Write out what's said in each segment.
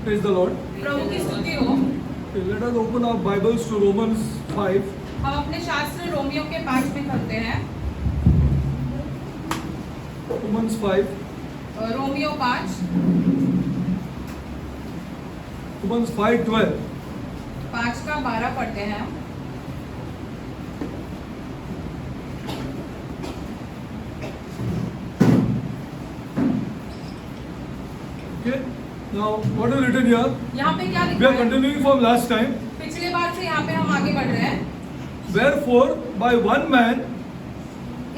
Praise the Lord. प्रभु की स्तुति हो। Okay, let us open our Bibles to Romans 5. हम अपने शास्त्र रोमियो के 5 में करते हैं। Romans 5. Romeo 5, Romans 5:12. 5 का 12 पढ़ते हैं। Okay. Now, what is written here? यहाँ पे क्या We लिखा are है? continuing from last time. पिछले बार से यहाँ पे हम आगे बढ़ रहे हैं। Wherefore, by one man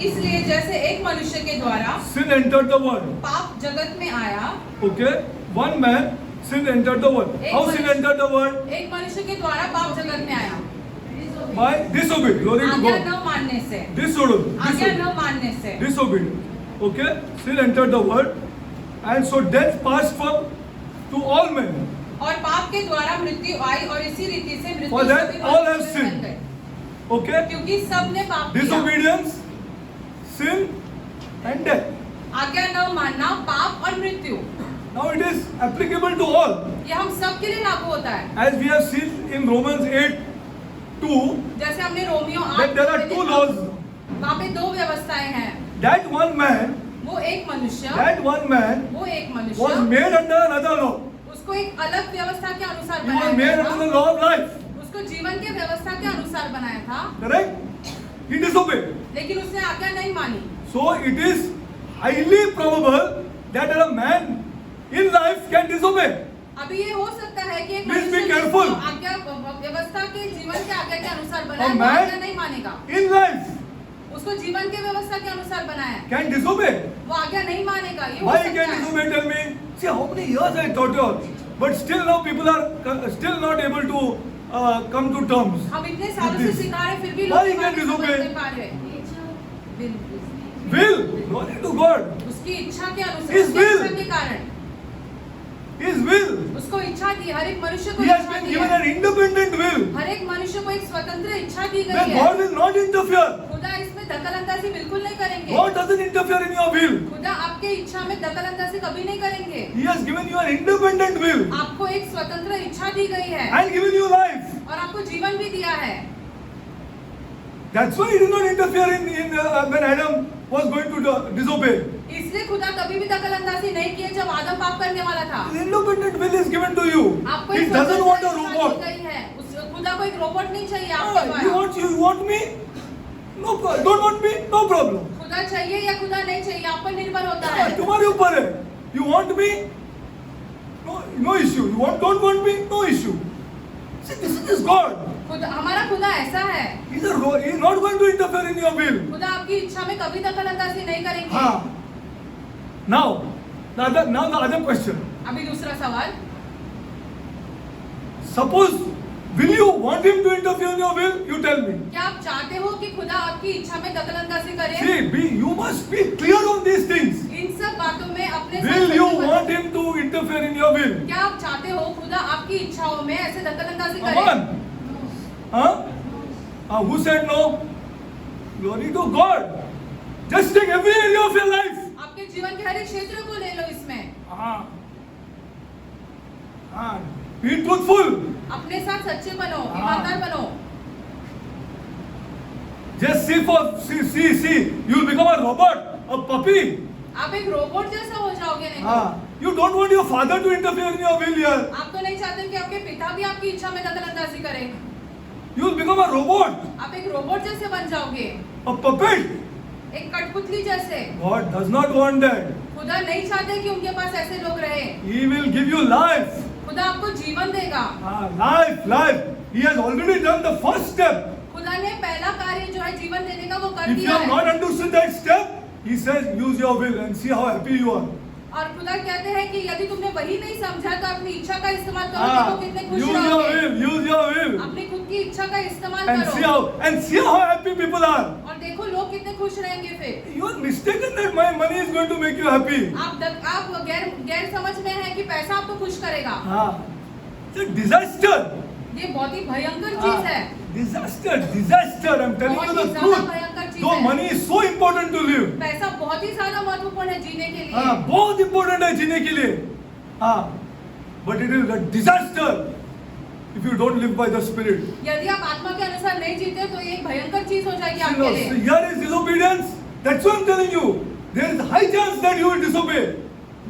इसलिए जैसे एक मनुष्य के द्वारा sin entered the world. पाप जगत में आया, Okay. One man sin entered the world. How sin entered the world? एक मनुष्य के द्वारा पाप जगत में आया By disobedience. Glory to आज्ञा God. न मानने से, Disobedience. आज्ञा न मानने से। Disobedience. Okay. Sin entered the world, and so death passed from to all men. और पाप के द्वारा मृत्यु आई और इसी रीति से मृत्यु For that सभी all have मनुष्यों में sinned. बन गई। Okay. क्योंकि सबने पाप किया। Disobedience, sin, and death. आज्ञा न मानना, पाप और मृत्यु। Now it is applicable to all. ये हम सब के लिए लागू होता है। As we have seen in Romans 8:2, जैसे हमने Romeo 8 that there are two laws. वहाँ पे दो व्यवस्थाएं हैं। That one man, वो एक मनुष्य वो एक मनुष्य was made under another law. उसको एक अलग व्यवस्था के अनुसार He was बनाया made गया under the था। law of life. उसको जीवन के व्यवस्था के अनुसार बनाया था, Correct? He disobeyed. लेकिन उसने आज्ञा नहीं मानी। So it is highly probable that a man in life can disobey. अभी ये हो सकता है कि एक Please be मनुष्य careful. जिसको आज्ञा व्यवस्था के जीवन के आज्ञा के अनुसार बनाया, A वो man आज्ञा नहीं मानेगा। In life उसको जीवन के व्यवस्था के अनुसार बनाया, can disobey. वो आज्ञा नहीं मानेगा। ये हो Why he सकता can है। disobey? Tell me. See how many years I taught you all, but still now people are still not able to come to terms. हम इतने सालों से with this. सिखा रहे, फिर भी Why लोग he can समझ disobey? नहीं पा रहे। Will, glory to God. उसकी इच्छा के अनुसार, His उसकी will. इच्छा के कारण His will. उसको इच्छा दी। हर एक मनुष्य को He has इच्छा been दी given है। an independent will. हर एक मनुष्य को एक स्वतंत्र इच्छा दी Where गई God है। will not interfere. खुदा इसमें दखलअंदाजी बिल्कुल नहीं करेंगे। God doesn't interfere in your will. खुदा आपके इच्छा में दखलअंदाजी कभी नहीं करेंगे। He has given you an independent will आपको एक स्वतंत्र इच्छा दी गई है and given you life. और आपको जीवन भी दिया है। That's why He did not interfere in when Adam was going to disobey. इसलिए खुदा कभी भी दखलअंदाजी नहीं किए जब आदम पाप करने वाला था। His independent will is given to you. आपको He एक doesn't want a स्वतंत्र इच्छा robot. दी गई है। खुदा को एक रोबोट नहीं चाहिए आपके You द्वारा। want me? No, don't want me? No problem. खुदा चाहिए या खुदा नहीं चाहिए, आप पर निर्भर होता है। तुम्हारे ऊपर है. You want me? No issue. Don't want me? No issue. See, this is God. खुदा, हमारा खुदा ऐसा है। He's not going to interfere in your will. खुदा आपकी इच्छा में कभी दखलअंदाजी नहीं करेंगे। हाँ. Now the other question. अभी दूसरा सवाल, Suppose, will you want Him to interfere in your will? You tell me. क्या आप चाहते हो कि खुदा आपकी इच्छा में दखलअंदाजी करे? See, you must be clear on these things. इन सब बातों में अपने साथ Will you सही बनो। want Him to interfere in your will? क्या आप चाहते हो खुदा आपकी इच्छाओं में ऐसे दखलअंदाजी Come करे? on. Huh? Who said no? Glory to God. Just take every area of your life. आपके जीवन के हर एक क्षेत्र को ले लो इसमें। Be truthful. अपने साथ सच्चे बनो, हाँ। ईमानदार बनो। Just see. You will become a robot, a puppy. आप एक रोबोट जैसा हो जाओगे नहीं तो। You don't want your father to interfere in your will here. आप तो नहीं चाहते कि आपके पिता भी आपकी इच्छा में दखलअंदाजी करें। You will become a robot, आप एक रोबोट जैसे बन जाओगे, a puppet. एक कठपुतली जैसे। God does not want that. खुदा नहीं चाहते कि उनके पास ऐसे लोग रहे। He will give you life. खुदा आपको जीवन देगा। Life. He has already done the first step. खुदा ने पहला कार्य जो है जीवन देने का वो कर If you दिया have है। not understood that step, He says, use your will and see how happy you are. और खुदा कहते हैं कि यदि तुमने वही नहीं समझा तो अपनी इच्छा का इस्तेमाल करो, देखो कितने खुश रहोगे। Use your will. अपनी खुद की इच्छा का इस्तेमाल And करो see how happy people are. और देखो लोग कितने खुश रहेंगे। फिर You are mistaken that my money is going to make you happy. आप गैर समझ में है कि पैसा आपको खुश करेगा। It's a disaster. ये बहुत ही भयंकर चीज है। Disaster. I'm telling you the बहुत ही truth. ज्यादा भयंकर चीज Though है। money is so important to live. पैसा बहुत ही ज्यादा महत्वपूर्ण है जीने के लिए। बहुत important है जीने के लिए. but it is a disaster if you don't live by the Spirit. यदि आप आत्मा के अनुसार नहीं जीते तो ये एक भयंकर चीज हो जाएगी You आपके know, लिए। here is disobedience. That's what I'm telling you. There is high chance that you will disobey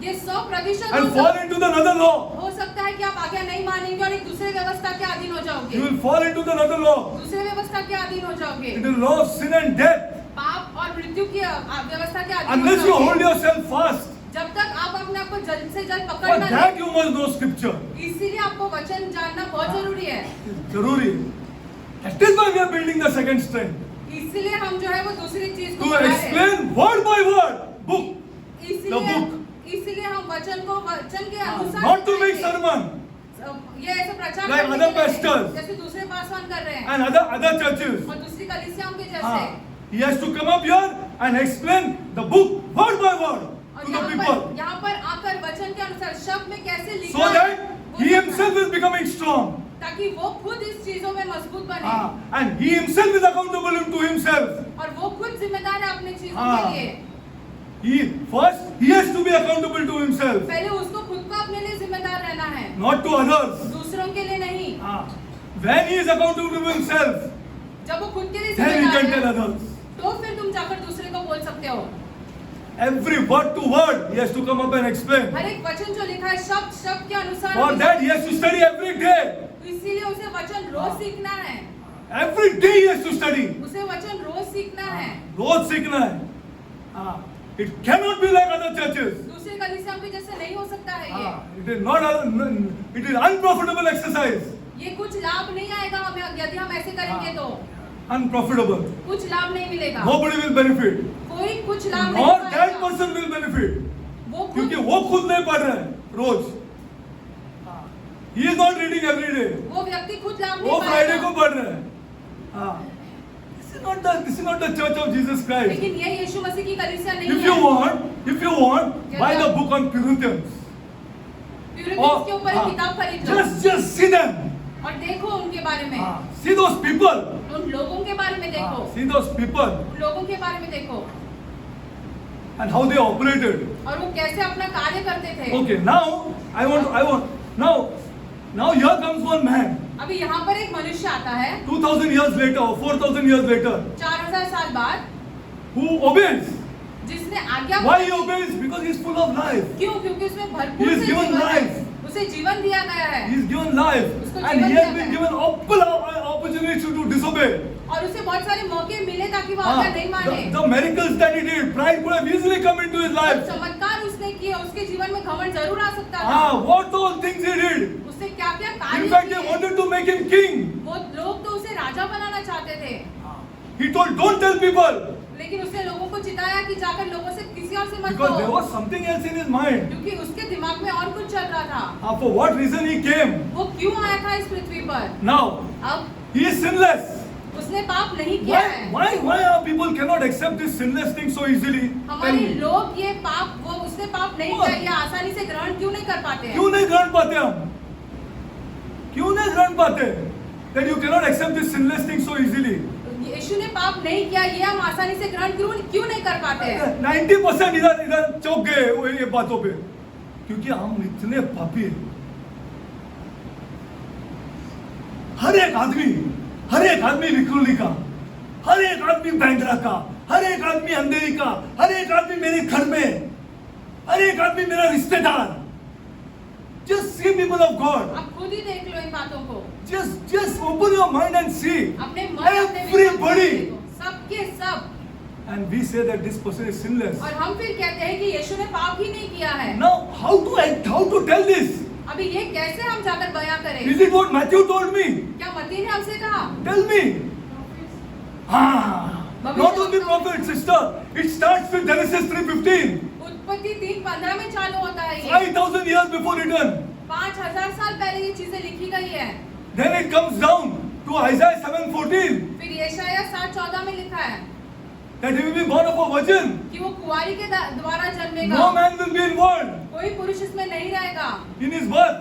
ये 100% and fall into the another law. हो सकता है कि आप आज्ञा नहीं मानेंगे और एक दूसरे व्यवस्था के अधीन हो You जाओगे, will fall into the another law. दूसरे व्यवस्था के अधीन हो जाओगे, It is law of sin and death. पाप और मृत्यु की व्यवस्था के अधीन हो Unless you hold जाओगे। yourself fast. जब तक आप अपने आप को जल्द से जल्द For पकड़ना that नहीं, you must know Scripture. इसीलिए आपको वचन जानना बहुत जरूरी है। जरूरी है. That is why we are building the second strength. इसीलिए हम जो है वो दूसरी चीज को To बना रहे हैं। explain word by word, book. The book. इसीलिए हम वचन को वचन के अनुसार Not to make सिखाएंगे। sermon ये ऐसे प्रचार Like करने other के लिए, pastors. जैसे दूसरे पासवान कर रहे हैं and other churches. और दूसरी कलीसियाओं के जैसे। He has to come up here and explain the book word by word और to the people. यहाँ पर आकर वचन के अनुसार शब्द में कैसे लिखा So है, that वो he दिखाएं। himself is becoming strong. ताकि वो खुद इस चीजों में मजबूत बने And he himself is accountable to himself. और वो खुद जिम्मेदार है अपने चीजों हाँ। के लिए। He has to be accountable to himself, पहले उसको खुद को अपने लिए जिम्मेदार रहना है, not to others. दूसरों के लिए नहीं। When he is accountable to himself, जब वो खुद के लिए then he can जिम्मेदार tell है, others. तो फिर तुम जाकर दूसरे को बोल सकते हो। Every word to word, he has to come up and explain. हर एक वचन जो लिखा है शब्द शब्द के अनुसार For that, he has to study every day. इसीलिए उसे वचन रोज सीखना है, Every day he has to study. उसे वचन रोज सीखना है। रोज सीखना है. It cannot be like other churches. दूसरे कलीसियाओं के जैसे नहीं हो सकता है ये। It is not. It is unprofitable exercise. ये कुछ लाभ नहीं आएगा हमें यदि हम ऐसे करेंगे तो Unprofitable. कुछ लाभ नहीं मिलेगा, Nobody will benefit. कोई कुछ लाभ नहीं Nor that पाएगा। person will benefit. वो क्योंकि खुद वो खुद नहीं पढ़ रहा है रोज. He is not reading every day. वो व्यक्ति खुद लाभ वो नहीं फ्राइडे को पाएगा। पढ़ रहा है. This is not the church of Jesus Christ. लेकिन ये यीशु मसीह की कलीसिया नहीं If है। you want, buy the book on Puritans. Puritans के ऊपर एक किताब खरीद लो Just see them. और देखो उनके बारे में, See those people. उन लोगों के बारे में देखो, See those people उन लोगों के बारे में देखो and how they operated. और वो कैसे अपना कार्य करते थे। Okay, now here comes one man. अभी यहाँ पर एक मनुष्य आता है 2000 years later or 4000 years later, 4000 साल बाद, who obeys. जिसने आज्ञा Why he obeys? Because he is full of life. क्यों? क्योंकि उसमें He भरपूर is से given जीवन है, life. उसे जीवन दिया गया है He is given life, उसको and he जीवन has दिया been गया given ample opportunity to disobey. और उसे बहुत सारे मौके मिले ताकि वो आज्ञा नहीं माने। The miracles that he did, pride could have easily come into his और life. चमत्कार उसने किए, उसके जीवन में घमंड जरूर आ सकता था। What all things he did. उसने क्या क्या In कार्य fact, they किए, wanted to make him king. वो लोग तो उसे राजा बनाना चाहते थे, He told, don't tell people. लेकिन उसने लोगों को चिताया कि जाकर लोगों से किसी और से मत Because there कहो, was something else in his mind. क्योंकि उसके दिमाग में और कुछ चल रहा था। For what reason he came. वो क्यों आया था इस पृथ्वी पर? Now, अब he is sinless. उसने पाप नहीं किया है। Why our people cannot accept this sinless thing so easily? Tell हमारे me. लोग ये पाप, वो उसने पाप नहीं किया, ये आसानी से ग्रहण क्यों नहीं कर पाते हैं? क्यों नहीं ग्रहण पाते हम? क्यों नहीं ग्रहण पाते? That you cannot accept this sinless thing so easily. यीशु ने पाप नहीं किया, ये हम आसानी से ग्रहण क्यों नहीं कर पाते हैं? 90% इधर चौंक गए ये बातों पे, क्योंकि हम इतने पापी हैं। हर एक आदमी विक्रोली का, हर एक आदमी बैंगरा का, हर एक आदमी अंधेरी का, हर एक आदमी मेरे घर में, हर एक आदमी मेरा रिश्तेदार। Just see people of God. आप खुद ही देख लो इन बातों को, Just open your mind and see. अपने मन अपने विचार को Everybody. देखो, सबके सब। And we say that this person is sinless. और हम फिर कहते हैं कि यीशु ने पाप ही नहीं किया है। Now, how to tell this? अभी ये कैसे हम जाकर बयां करें? Is it what Matthew told me? क्या मत्ती ने हमसे कहा? Tell me. Not only prophet, sister. It starts with Genesis 3:15. उत्पत्ति 3:15 में चालू होता है ये। 5,000 years before written. 5000 साल पहले ये चीजें लिखी गई है। Then it comes down to Isaiah 7:14. फिर यशायाह 7:14 में लिखा है That he will be born of a virgin. कि वो कुंवारी के द्वारा जन्मेगा, No man will be involved कोई पुरुष इसमें नहीं रहेगा in his birth.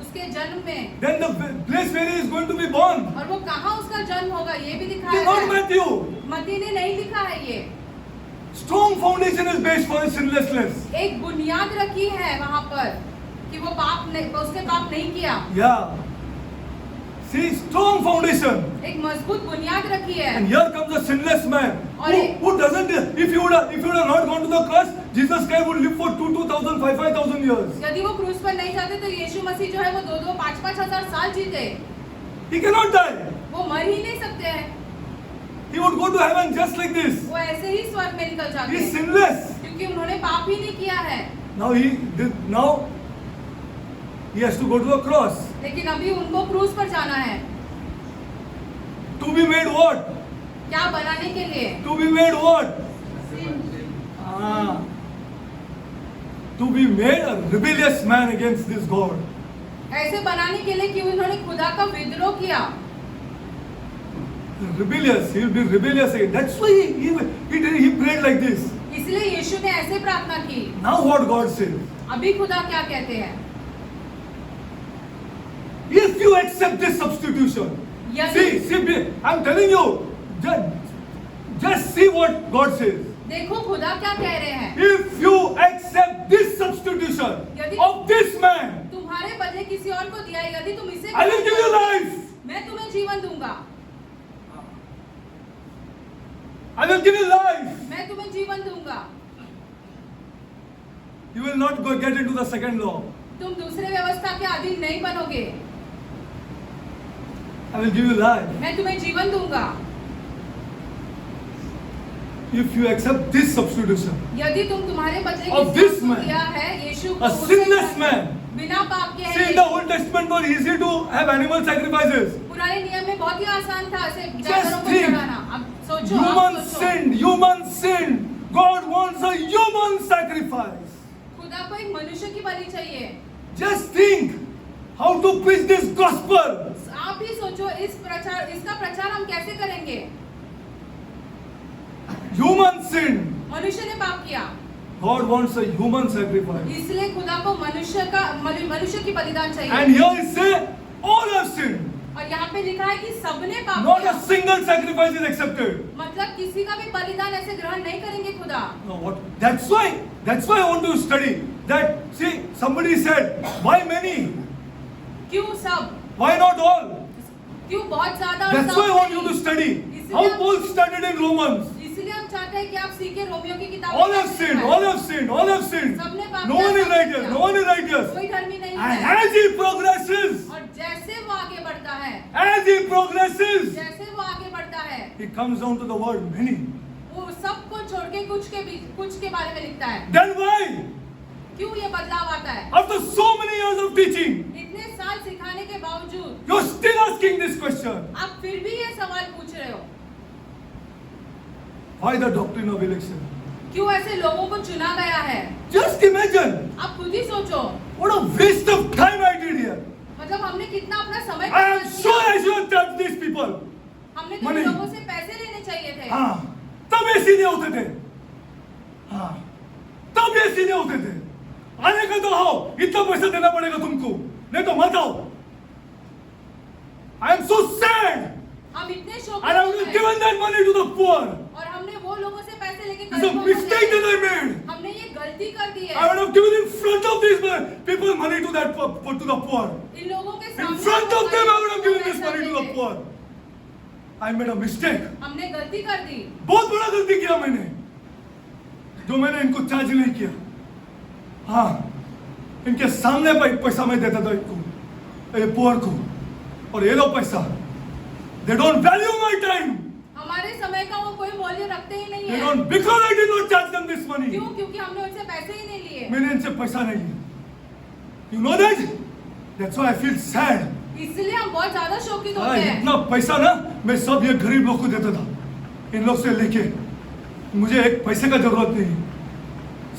उसके जन्म में। Then the place where he is going to be born. और वो कहाँ उसका जन्म होगा ये भी It दिखाया is not है। Matthew. मत्ती ने नहीं लिखा है ये। Strong foundation is based for his sinlessness. एक बुनियाद रखी है वहाँ पर कि कि वो उसने पाप नहीं किया। Yeah. See, strong foundation. एक मजबूत बुनियाद रखी है। And here comes a sinless man और who doesn't. If you would have not gone to the cross, Jesus Christ would live for 2,000, 5,000 years. यदि वो क्रूस पर नहीं जाते तो यीशु मसीह जो है वो 2-2, 5-5 हजार साल जीते। He cannot die. वो मर ही नहीं सकते हैं। He would go to heaven just like this. वो ऐसे ही स्वर्ग में निकल जाते He is हैं sinless. क्योंकि उन्होंने पाप ही नहीं किया है। Now he has to go to the cross. लेकिन अभी उनको क्रूस पर जाना है। To be made what? क्या बनाने के लिए? To be made what? To be made a rebellious man against this God. ऐसे बनाने के लिए कि उन्होंने खुदा का विद्रोह किया। Rebellious. He will be rebellious again. That's why he prayed like this. इसलिए यीशु ने ऐसे प्रार्थना की। Now what God says? अभी खुदा क्या कहते हैं? If you accept this substitution, see, I'm telling you, just see what God says. देखो खुदा क्या कह रहे हैं? If you accept this substitution of this man, तुम्हारे बदले किसी और को दिया, यदि तुम इसे I will give you life. मैं तुम्हें जीवन दूंगा। I will give you life. मैं तुम्हें जीवन दूंगा। You will not get into the second law. तुम दूसरे व्यवस्था के अधीन नहीं बनोगे। I will give you life. मैं तुम्हें जीवन दूंगा। If you accept this substitution यदि तुम तुम्हारे बदले of this man, दिया है यीशु a sinless man. बिना पाप के See, in the Old Testament was easy to have animal sacrifices. पुराने नियम में बहुत ही आसान था ऐसे Just जानवरों को think. चढ़ाना। अब सोचो, Human sinned. God wants a human sacrifice. खुदा को एक मनुष्य की बलि चाहिए। Just think how to preach this gospel. आप ही सोचो इसका प्रचार हम कैसे करेंगे? Human sinned. मनुष्य ने पाप किया। God wants a human sacrifice. इसलिए खुदा को मनुष्य की बलिदान चाहिए। And here it says all have sinned. और यहाँ पे लिखा है कि सबने पाप Not किया। a single sacrifice is accepted. मतलब किसी का भी बलिदान ऐसे ग्रहण नहीं करेंगे खुदा। No, what? That's why I want to study that. See, somebody said, why many? क्यों सब? Why not all? क्यों बहुत ज्यादा? That's why I want you to study how Paul studied in Romans. इसलिए हम चाहते हैं कि आप सीखे रोमियो की किताब। All have sinned. All have sinned. All have sinned. सबने पाप No किया, one is सबने righteous. किया। No one is righteous. कोई धर्मी नहीं And है। as he progresses, और जैसे वो आगे बढ़ता है, as he progresses, जैसे वो आगे बढ़ता है, he comes down to the word many. वो सबको छोड़ के कुछ के बारे में लिखता है। Then why? क्यों ये बदलाव आता है? After so many years of teaching, इतने साल सिखाने के बावजूद you're still asking this question. आप फिर भी ये सवाल पूछ रहे हो। Why the doctrine of election? क्यों ऐसे लोगों को चुना गया है? Just imagine. आप खुद ही सोचो। What a waste of time I did here. मतलब हमने कितना अपना समय I am बर्बाद sure किया। I should have touched these people. हमने तो Money. इन लोगों से पैसे लेने चाहिए थे। हाँ, तब ये सीधे होते थे। हाँ, तब ये सीधे होते थे। आने का तो आओ, इतना पैसा देना पड़ेगा तुमको, नहीं तो मत आओ। I am so sad. हम इतने शौक And I would have given that money to the poor. और हमने वो लोगों से पैसे लेके It's a mistake that I made. हमने ये गलती कर दी है। I would have given in front of these people money to the poor. इन लोगों के In सामने front of them, I would have given पैसा this money to the देके। poor. I made a mistake. हमने गलती कर दी। बहुत बड़ा गलती किया मैंने, जो मैंने इनको चार्ज नहीं किया। हाँ, इनके सामने पैसा मैं देता था इनको, ये पुअर को, और ये लो पैसा। They don't value my time. हमारे समय का वो कोई मूल्य रखते ही नहीं They है। don't, because I did not charge them this money. क्यों? क्योंकि हमने उनसे पैसे ही नहीं लिए। मैंने इनसे पैसा नहीं लिया। You know that? That's why I feel sad. इसलिए हम बहुत ज्यादा शोकित हाँ, होते हैं। इतना पैसा ना मैं सब ये गरीब लोग को देता था, इन लोग से लेके। मुझे एक पैसे का जरूरत नहीं,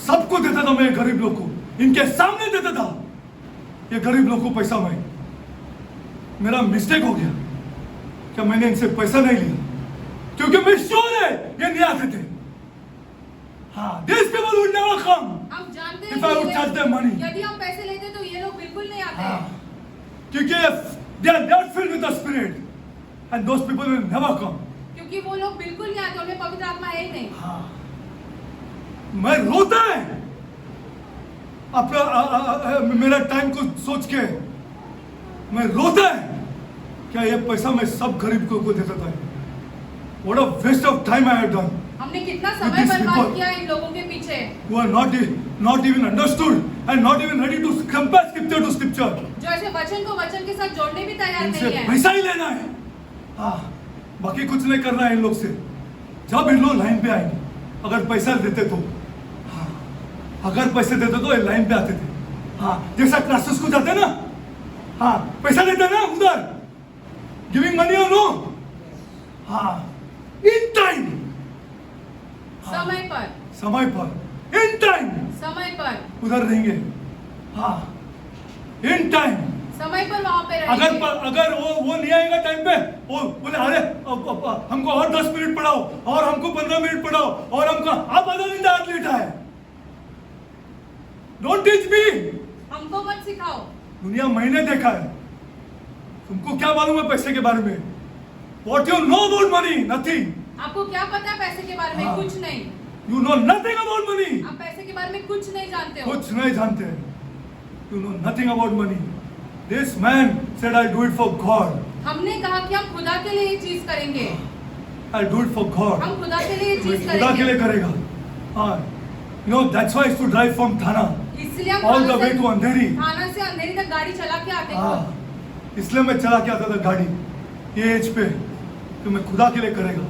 सबको देता था मैं गरीब लोग को, इनके सामने देता था ये गरीब लोग को पैसा। मैं, मेरा मिस्टेक हो गया कि मैंने इनसे पैसा नहीं लिया, क्योंकि मैं श्योर है ये नहीं आते थे। हाँ, these people would never come हम जानते if I would charge them money. यदि हम पैसे लेते तो ये लोग बिल्कुल नहीं आते। हाँ, क्योंकि they are filled with the spirit and those people will never come. क्योंकि वो लोग बिल्कुल नहीं आते, उनमें पवित्र आत्मा है ही नहीं। हाँ, मैं रोता है अपना मेरा टाइम को सोच के मैं रोता है क्या ये पैसा मैं सब गरीब को देता था. What a waste of time I have done. हमने कितना With समय these बर्बाद people. किया इन लोगों के पीछे, Who are not even understood and not even ready to compare scripture to scripture. जो ऐसे वचन को वचन के साथ जोड़ने भी तैयार इनसे नहीं है. पैसा ही लेना है. हाँ, बाकी कुछ नहीं करना है इन लोग से. जब इन लोग लाइन पे आएंगे, अगर पैसा देते तो, हाँ, अगर पैसे देते तो ये लाइन पे आते थे. हाँ, जैसा क्लासेस को जाते ना, हाँ, पैसा देते ना उधर, गिविंग मनी और नो, हाँ, इन टाइम, समय पर इन टाइम समय पर उधर रहेंगे. हाँ, इन टाइम. समय पर वहां पे अगर रहेंगे. अगर वो नहीं आएगा टाइम पे, वो बोले अरे हमको और 10 मिनट पढ़ाओ और हमको 15 मिनट पढ़ाओ और हमको आप आधा घंटा हाथ लेटा है. Don't teach me. हमको मत सिखाओ. दुनिया मैंने देखा है. तुमको क्या मालूम है पैसे के बारे में? What you know about money? Nothing. आपको क्या पता है पैसे के बारे में? हाँ. कुछ नहीं. You know nothing about money. आप पैसे के बारे में कुछ नहीं जानते हो. कुछ नहीं जानते. You know nothing about money. This man said I'll do it for God. हमने कहा कि हम खुदा के लिए ये चीज करेंगे. I'll do it for God. हम खुदा के लिए ये मैं चीज खुदा के लिए करेंगे. करेगा. हाँ. You know that's why I used to drive from Thana इसलिए हम all the थाना way से- to Andheri. थाना से अंधेरी तक गाड़ी चला के आते थे. हाँ. इसलिए मैं चला के आता था गाड़ी ये एज पे कि मैं खुदा के लिए करेगा.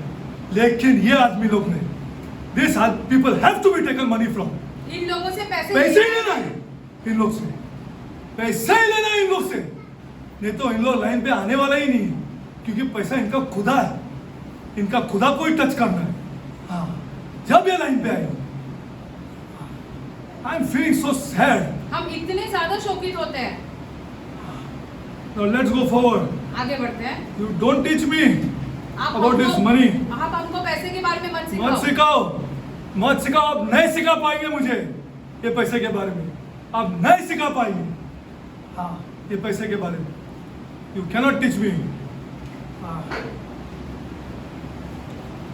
लेकिन ये आदमी लोग ने this people have to be taken money from. इन लोगों से पैसे पैसे ही लेना है इन लोग से. पैसा ही लेना है इन लोग से. नहीं तो इन लोग लाइन पे आने वाला ही नहीं है, क्योंकि पैसा इनका खुदा है. इनका खुदा को ही टच करना है. हाँ, जब ये लाइन पे आएगा. I am feeling so sad. हम इतने ज्यादा शोकित होते हैं. Now let's go forward. आगे बढ़ते हैं. यू डोंट टीच मी आप अबाउट दिस हमको- मनी. आप हमको पैसे के बारे में मत सिखाओ. मत सिखाओ. मत सिखाओ. आप नहीं सिखा पाएंगे मुझे ये पैसे के बारे में. आप नहीं सिखा पाएंगे. हाँ, ये पैसे के बारे में. You cannot teach me.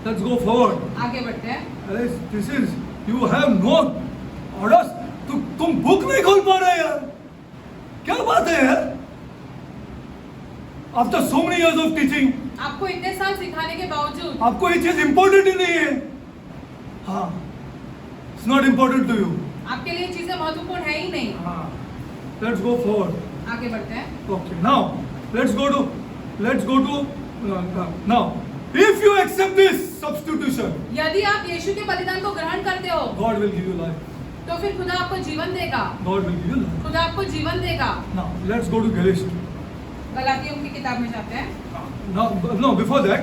Let's go forward. आगे बढ़ते हैं. अरे this is you have no orders. तुम बुक नहीं खोल पा रहे यार. क्या बात है यार. After so many years of teaching आपको इतने साल सिखाने के बावजूद आपको ये चीज इंपॉर्टेंट ही नहीं है. हाँ, it's not important to you. आपके लिए चीजें महत्वपूर्ण है ही नहीं. हाँ, लेट्स गो फॉरवर्ड. आगे बढ़ते हैं. Okay, now let's go to now. If you accept this substitution, यदि आप यीशु के बलिदान को ग्रहण करते हो God will give you life. तो फिर खुदा आपको जीवन देगा. God will give you life. खुदा आपको जीवन देगा. Now let's go to Galatians. गलातियों की किताब में जाते हैं. No, before that,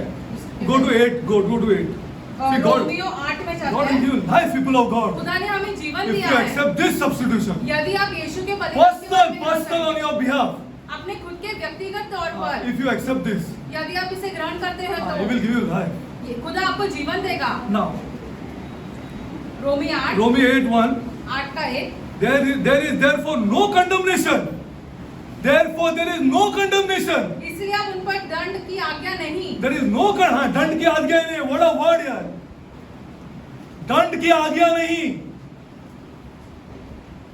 go to 8. Go to 8. See, God Romeo 8 में will जाते give हैं. you life, people of God. खुदा ने हमें जीवन If दिया you है. accept this substitution, यदि आप यीशु के बलिदान के बारे में personal on your behalf. अपने खुद के व्यक्तिगत तौर पर If you accept this, यदि आप इसे ग्रहण करते हो He will तो give you life. ये खुदा आपको जीवन देगा. Now, रोमी 8 Romans 8:1. 8 का 1. There is therefore no condemnation. Therefore there is no condemnation. इसलिए आप उन पर दंड की आज्ञा नहीं. There is no हाँ, दंड की आज्ञा नहीं. What a word यार. दंड की आज्ञा नहीं.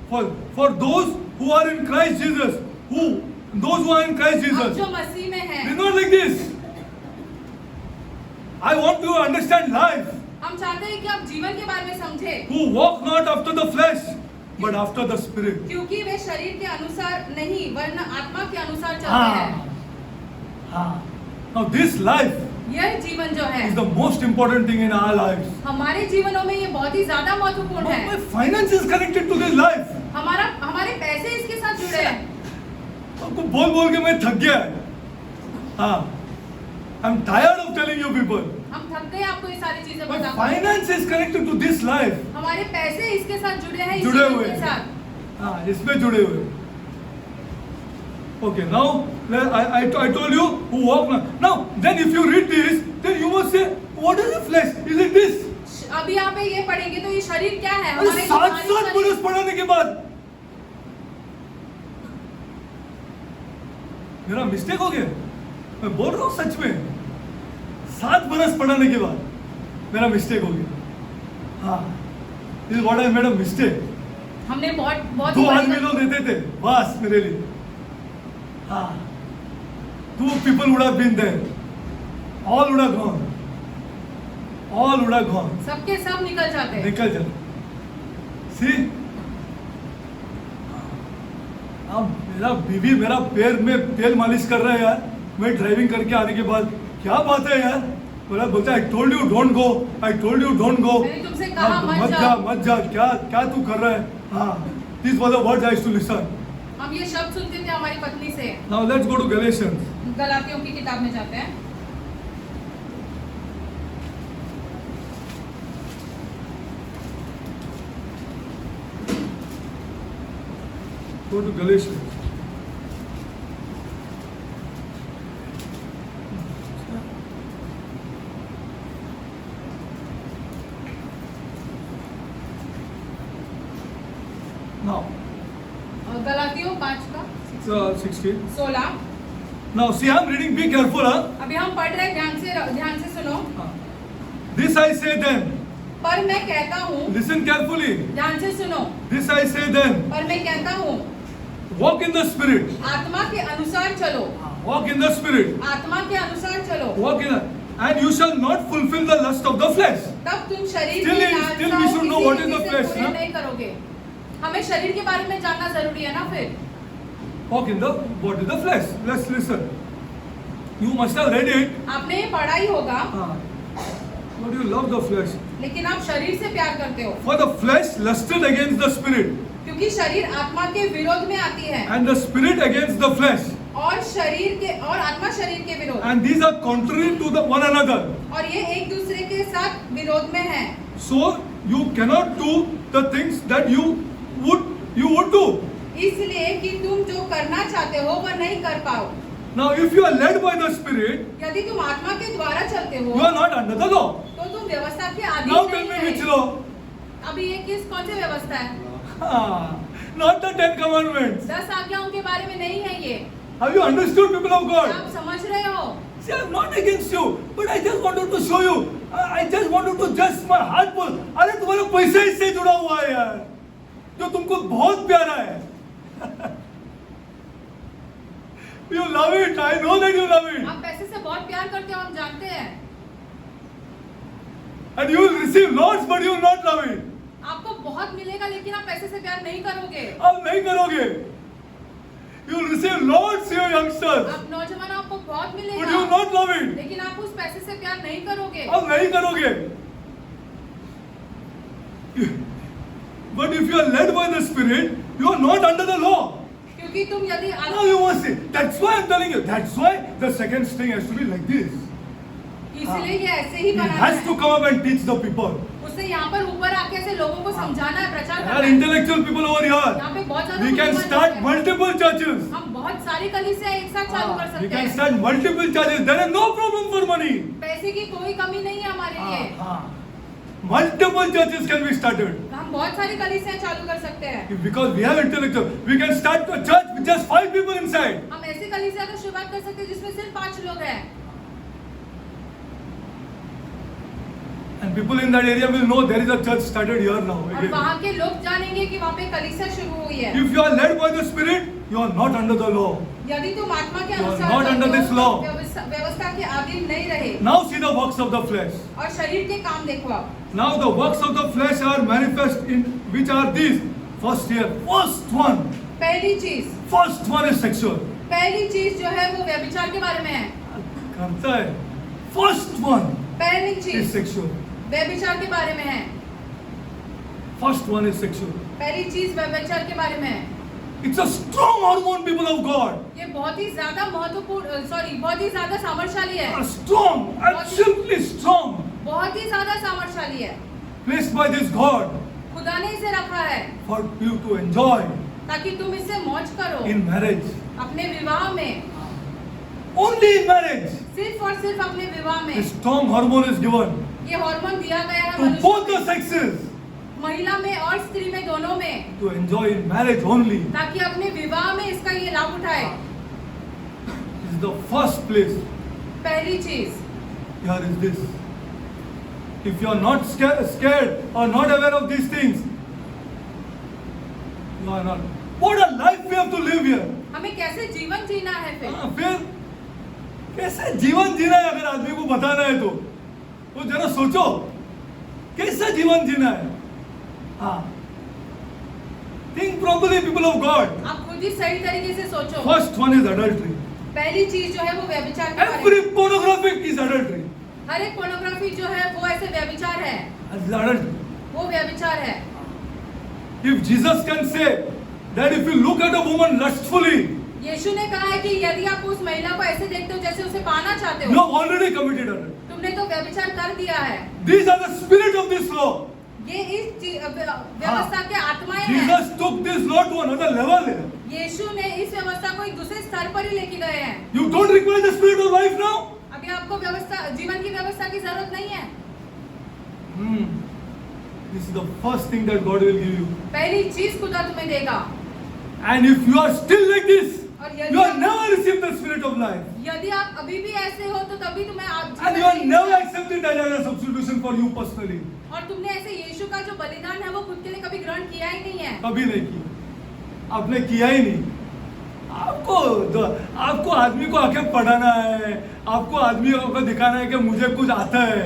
For those who are in Christ Jesus, those who are in Christ आप Jesus. जो मसीह में हैं. It's not like this. I want to understand life. हम चाहते हैं कि आप जीवन के बारे में समझे. Who walk not after the flesh, but after the spirit. क्योंकि वे शरीर के अनुसार नहीं वरना आत्मा के अनुसार चलते हैं. हाँ. Now this life यह जीवन जो है is the most important thing in our lives. हमारे जीवनों में ये बहुत ही ज्यादा महत्वपूर्ण My है. finance is connected to this life. हमारे पैसे इसके साथ जुड़े हैं. आपको बोल बोल के मैं थक गया है. हाँ. I'm tired of telling you people. हम थक गए आपको ये सारी चीजें My बताकर. finance is connected to this life. हमारे पैसे इसके साथ जुड़े हैं. इस जुड़े जीवन हुए के हैं. साथ. हाँ, इसमें जुड़े हुए. Okay, now I told you who walk now. Now then if you read this, then you must say, what is the flesh? Is it this? अभी यहाँ पे ये पढ़ेंगे तो ये शरीर क्या है? अरे हमारे 7 बरस पढ़ाने के बाद मेरा मिस्टेक हो गया. मैं बोल रहा हूँ सच में. 7 बरस पढ़ाने के बाद मेरा मिस्टेक हो गया. हाँ, this is what I made a mistake. हमने बहुत बहुत 2 ही बड़ी आदमी लोग देते थे बस मेरे लिए. हाँ, 2 people would have been there. All would have gone. All would have gone. सबके सब निकल जाते हैं. निकल जाते. See? अब मेरा बीवी मेरा पैर में तेल मालिश कर रहा है यार. मैं ड्राइविंग करके आने के बाद क्या बात है यार. बोला बोलता I told you don't go. I told you don't go. मैंने तुमसे कहा मत जा. क्या क्या तू कर रहा है. हाँ, this was the words I used to listen. हम ये शब्द सुनते थे हमारी पत्नी से. Now let's go to Galatians. गलातियों की किताब में जाते हैं. Go to Galatians. Now, गलातियों 5 का 16. 16. Now, see, I'm reading. Be careful, huh? अभी हम पढ़ रहे हैं, ध्यान से सुनो. This I say then. पर मैं कहता हूँ. Listen carefully. ध्यान से सुनो. This I say then. पर मैं कहता हूँ. Walk in the Spirit. आत्मा के अनुसार चलो. Walk in the Spirit. आत्मा के अनुसार चलो. Walk in the, and you shall not fulfill the lust of the flesh. तब तुम शरीर Still की we लालसाओं should know किसी what is the रीति से flesh, पूरे ना? नहीं करोगे. हमें शरीर के बारे में जानना जरूरी है ना फिर. Walk in the, what is the flesh? Let's listen. You must have read it. आपने ये पढ़ा ही होगा. But you love the flesh. लेकिन आप शरीर से प्यार करते हो. For the flesh lusted against the spirit. क्योंकि शरीर आत्मा के विरोध में आती है. And the spirit against the flesh. और आत्मा शरीर के विरोध. And these are contrary to the one another. और ये एक दूसरे के साथ विरोध में है. So you cannot do the things that you would do. इसलिए कि तुम जो करना चाहते हो वह नहीं कर पाओ. Now if you are led by the spirit, यदि तुम आत्मा के द्वारा चलते हो, you are not under the law. तो तुम व्यवस्था के अधीन Now नहीं tell me रहे. which law? अभी ये कौन सी व्यवस्था है? Not the 10 commandments. 10 आज्ञाओं के बारे में नहीं है ये. Have you understood, people of God? आप समझ रहे हो? See, I'm not against you, but I just wanted to show you. I just wanted to just my heart full. अरे तुम्हारा पैसा इससे जुड़ा हुआ है यार, जो तुमको बहुत प्यारा है. You love it. I know that you love it. आप पैसे से बहुत प्यार करते हो, हम जानते हैं. And you will receive lots, but you will not love it. आपको बहुत मिलेगा, लेकिन आप पैसे से प्यार नहीं करोगे. आप नहीं करोगे. You will receive lots, you youngsters. आप नौजवान, आपको बहुत But you will मिलेगा, not love it. लेकिन आप उस पैसे से प्यार नहीं करोगे. आप नहीं करोगे. But if you are led by the Spirit, you are not under the law. क्योंकि तुम यदि Now you must see. That's why I'm telling you. That's why the second string has to be like this. इसलिए ये ऐसे ही He बना has to है. come up and teach the people. उससे यहाँ पर ऊपर आके ऐसे लोगों को समझाना है, प्रचार There करना are है. intellectual people over here. यहाँ पे बहुत ज्यादा We can बुद्धिमान start लोग हैं. multiple churches. हम बहुत सारी कलीसियाँ एक साथ चालू कर We सकते can हैं. start multiple churches. There is no problem for money. पैसे की कोई कमी नहीं है हमारे लिए. Multiple churches can be started. हम बहुत सारी कलीसियाँ चालू कर सकते हैं. Because we have intellectual. We can start a church with just 5 people inside. हम ऐसी कलीसिया का शुरुआत कर सकते हैं जिसमें सिर्फ 5 लोग हैं. And people in that area will know there is a church started here now. और Again. वहाँ के लोग जानेंगे कि वहाँ पे कलीसिया शुरू हुई है. If you are led by the Spirit, you are not under the law. यदि तुम आत्मा के You are अनुसार not under चलते हो, this law. तो व्यवस्था के अधीन नहीं रहे. Now see the works of the flesh. और शरीर के काम देखो आप. Now the works of the flesh are manifest in which are these. First here, first one. पहली चीज First one is sexual. पहली चीज जो है वो व्यभिचार के बारे में है. करता है. First one पहली is चीज sexual. व्यभिचार के बारे में है. First one is sexual. पहली चीज व्यभिचार के बारे में है. It's a strong hormone, people of God. ये बहुत ही ज्यादा महत्वपूर्ण, बहुत ही ज्यादा सामर्थ्यशाली है. Strong, absolutely strong. बहुत ही ज्यादा सामर्थ्यशाली है. Placed by this God खुदा ने इसे रखा है for you to enjoy ताकि तुम इससे मौज करो. in marriage. अपने विवाह में, Only in marriage. सिर्फ और सिर्फ अपने विवाह A में strong hormone is given ये हार्मोन दिया गया है to मनुष्य both the में, sexes महिला में और स्त्री में, दोनों में, to enjoy in marriage only. ताकि अपने विवाह में इसका ये लाभ उठाए. This is the first place. पहली चीज Here is this. If you are not scared or not aware of these things, No, no. What a life we have to live here. हमें कैसे जीवन जीना है फिर कैसे जीवन जीना है, अगर आदमी को बताना है तो जरा सोचो कैसे जीवन जीना है. हाँ, think properly people of God. आप खुद ही सही तरीके से सोचो. First one is adultery. पहली चीज जो है वो व्यभिचार के बारे एवरी में. Pornographic is adultery. हर एक पोर्नोग्राफी जो है वो ऐसे व्यभिचार है, अडल्ट्री. वो व्यभिचार है. If Jesus can say that if you look at a woman lustfully, यीशु ने कहा है कि यदि आप उस महिला को ऐसे देखते हो जैसे उसे पाना चाहते you हो, have already committed adultery. तुमने तो व्यभिचार कर दिया है. These are the spirit of this law. ये इस व्यवस्था के आत्माएं हैं. Jesus took this law to another level. यीशु ने इस व्यवस्था को एक दूसरे स्तर पर ही लेके गए हैं. You don't require the spirit of life now. अभी आपको व्यवस्था, जीवन की व्यवस्था की जरूरत नहीं है. This is the first thing that God will give you. पहली चीज खुदा तुम्हें देगा. And if you are still like this, और you have never received the spirit of life. यदि आप अभी भी ऐसे हो तो तभी तुम्हें And you have never accepted that as a substitution for you personally. और तुमने ऐसे यीशु का जो बलिदान है वो खुद के लिए कभी ग्रहण किया ही नहीं है. कभी नहीं किया. आपने किया ही नहीं. आपको आदमी को आके पढ़ाना है, आपको आदमी को दिखाना है कि मुझे कुछ आता है.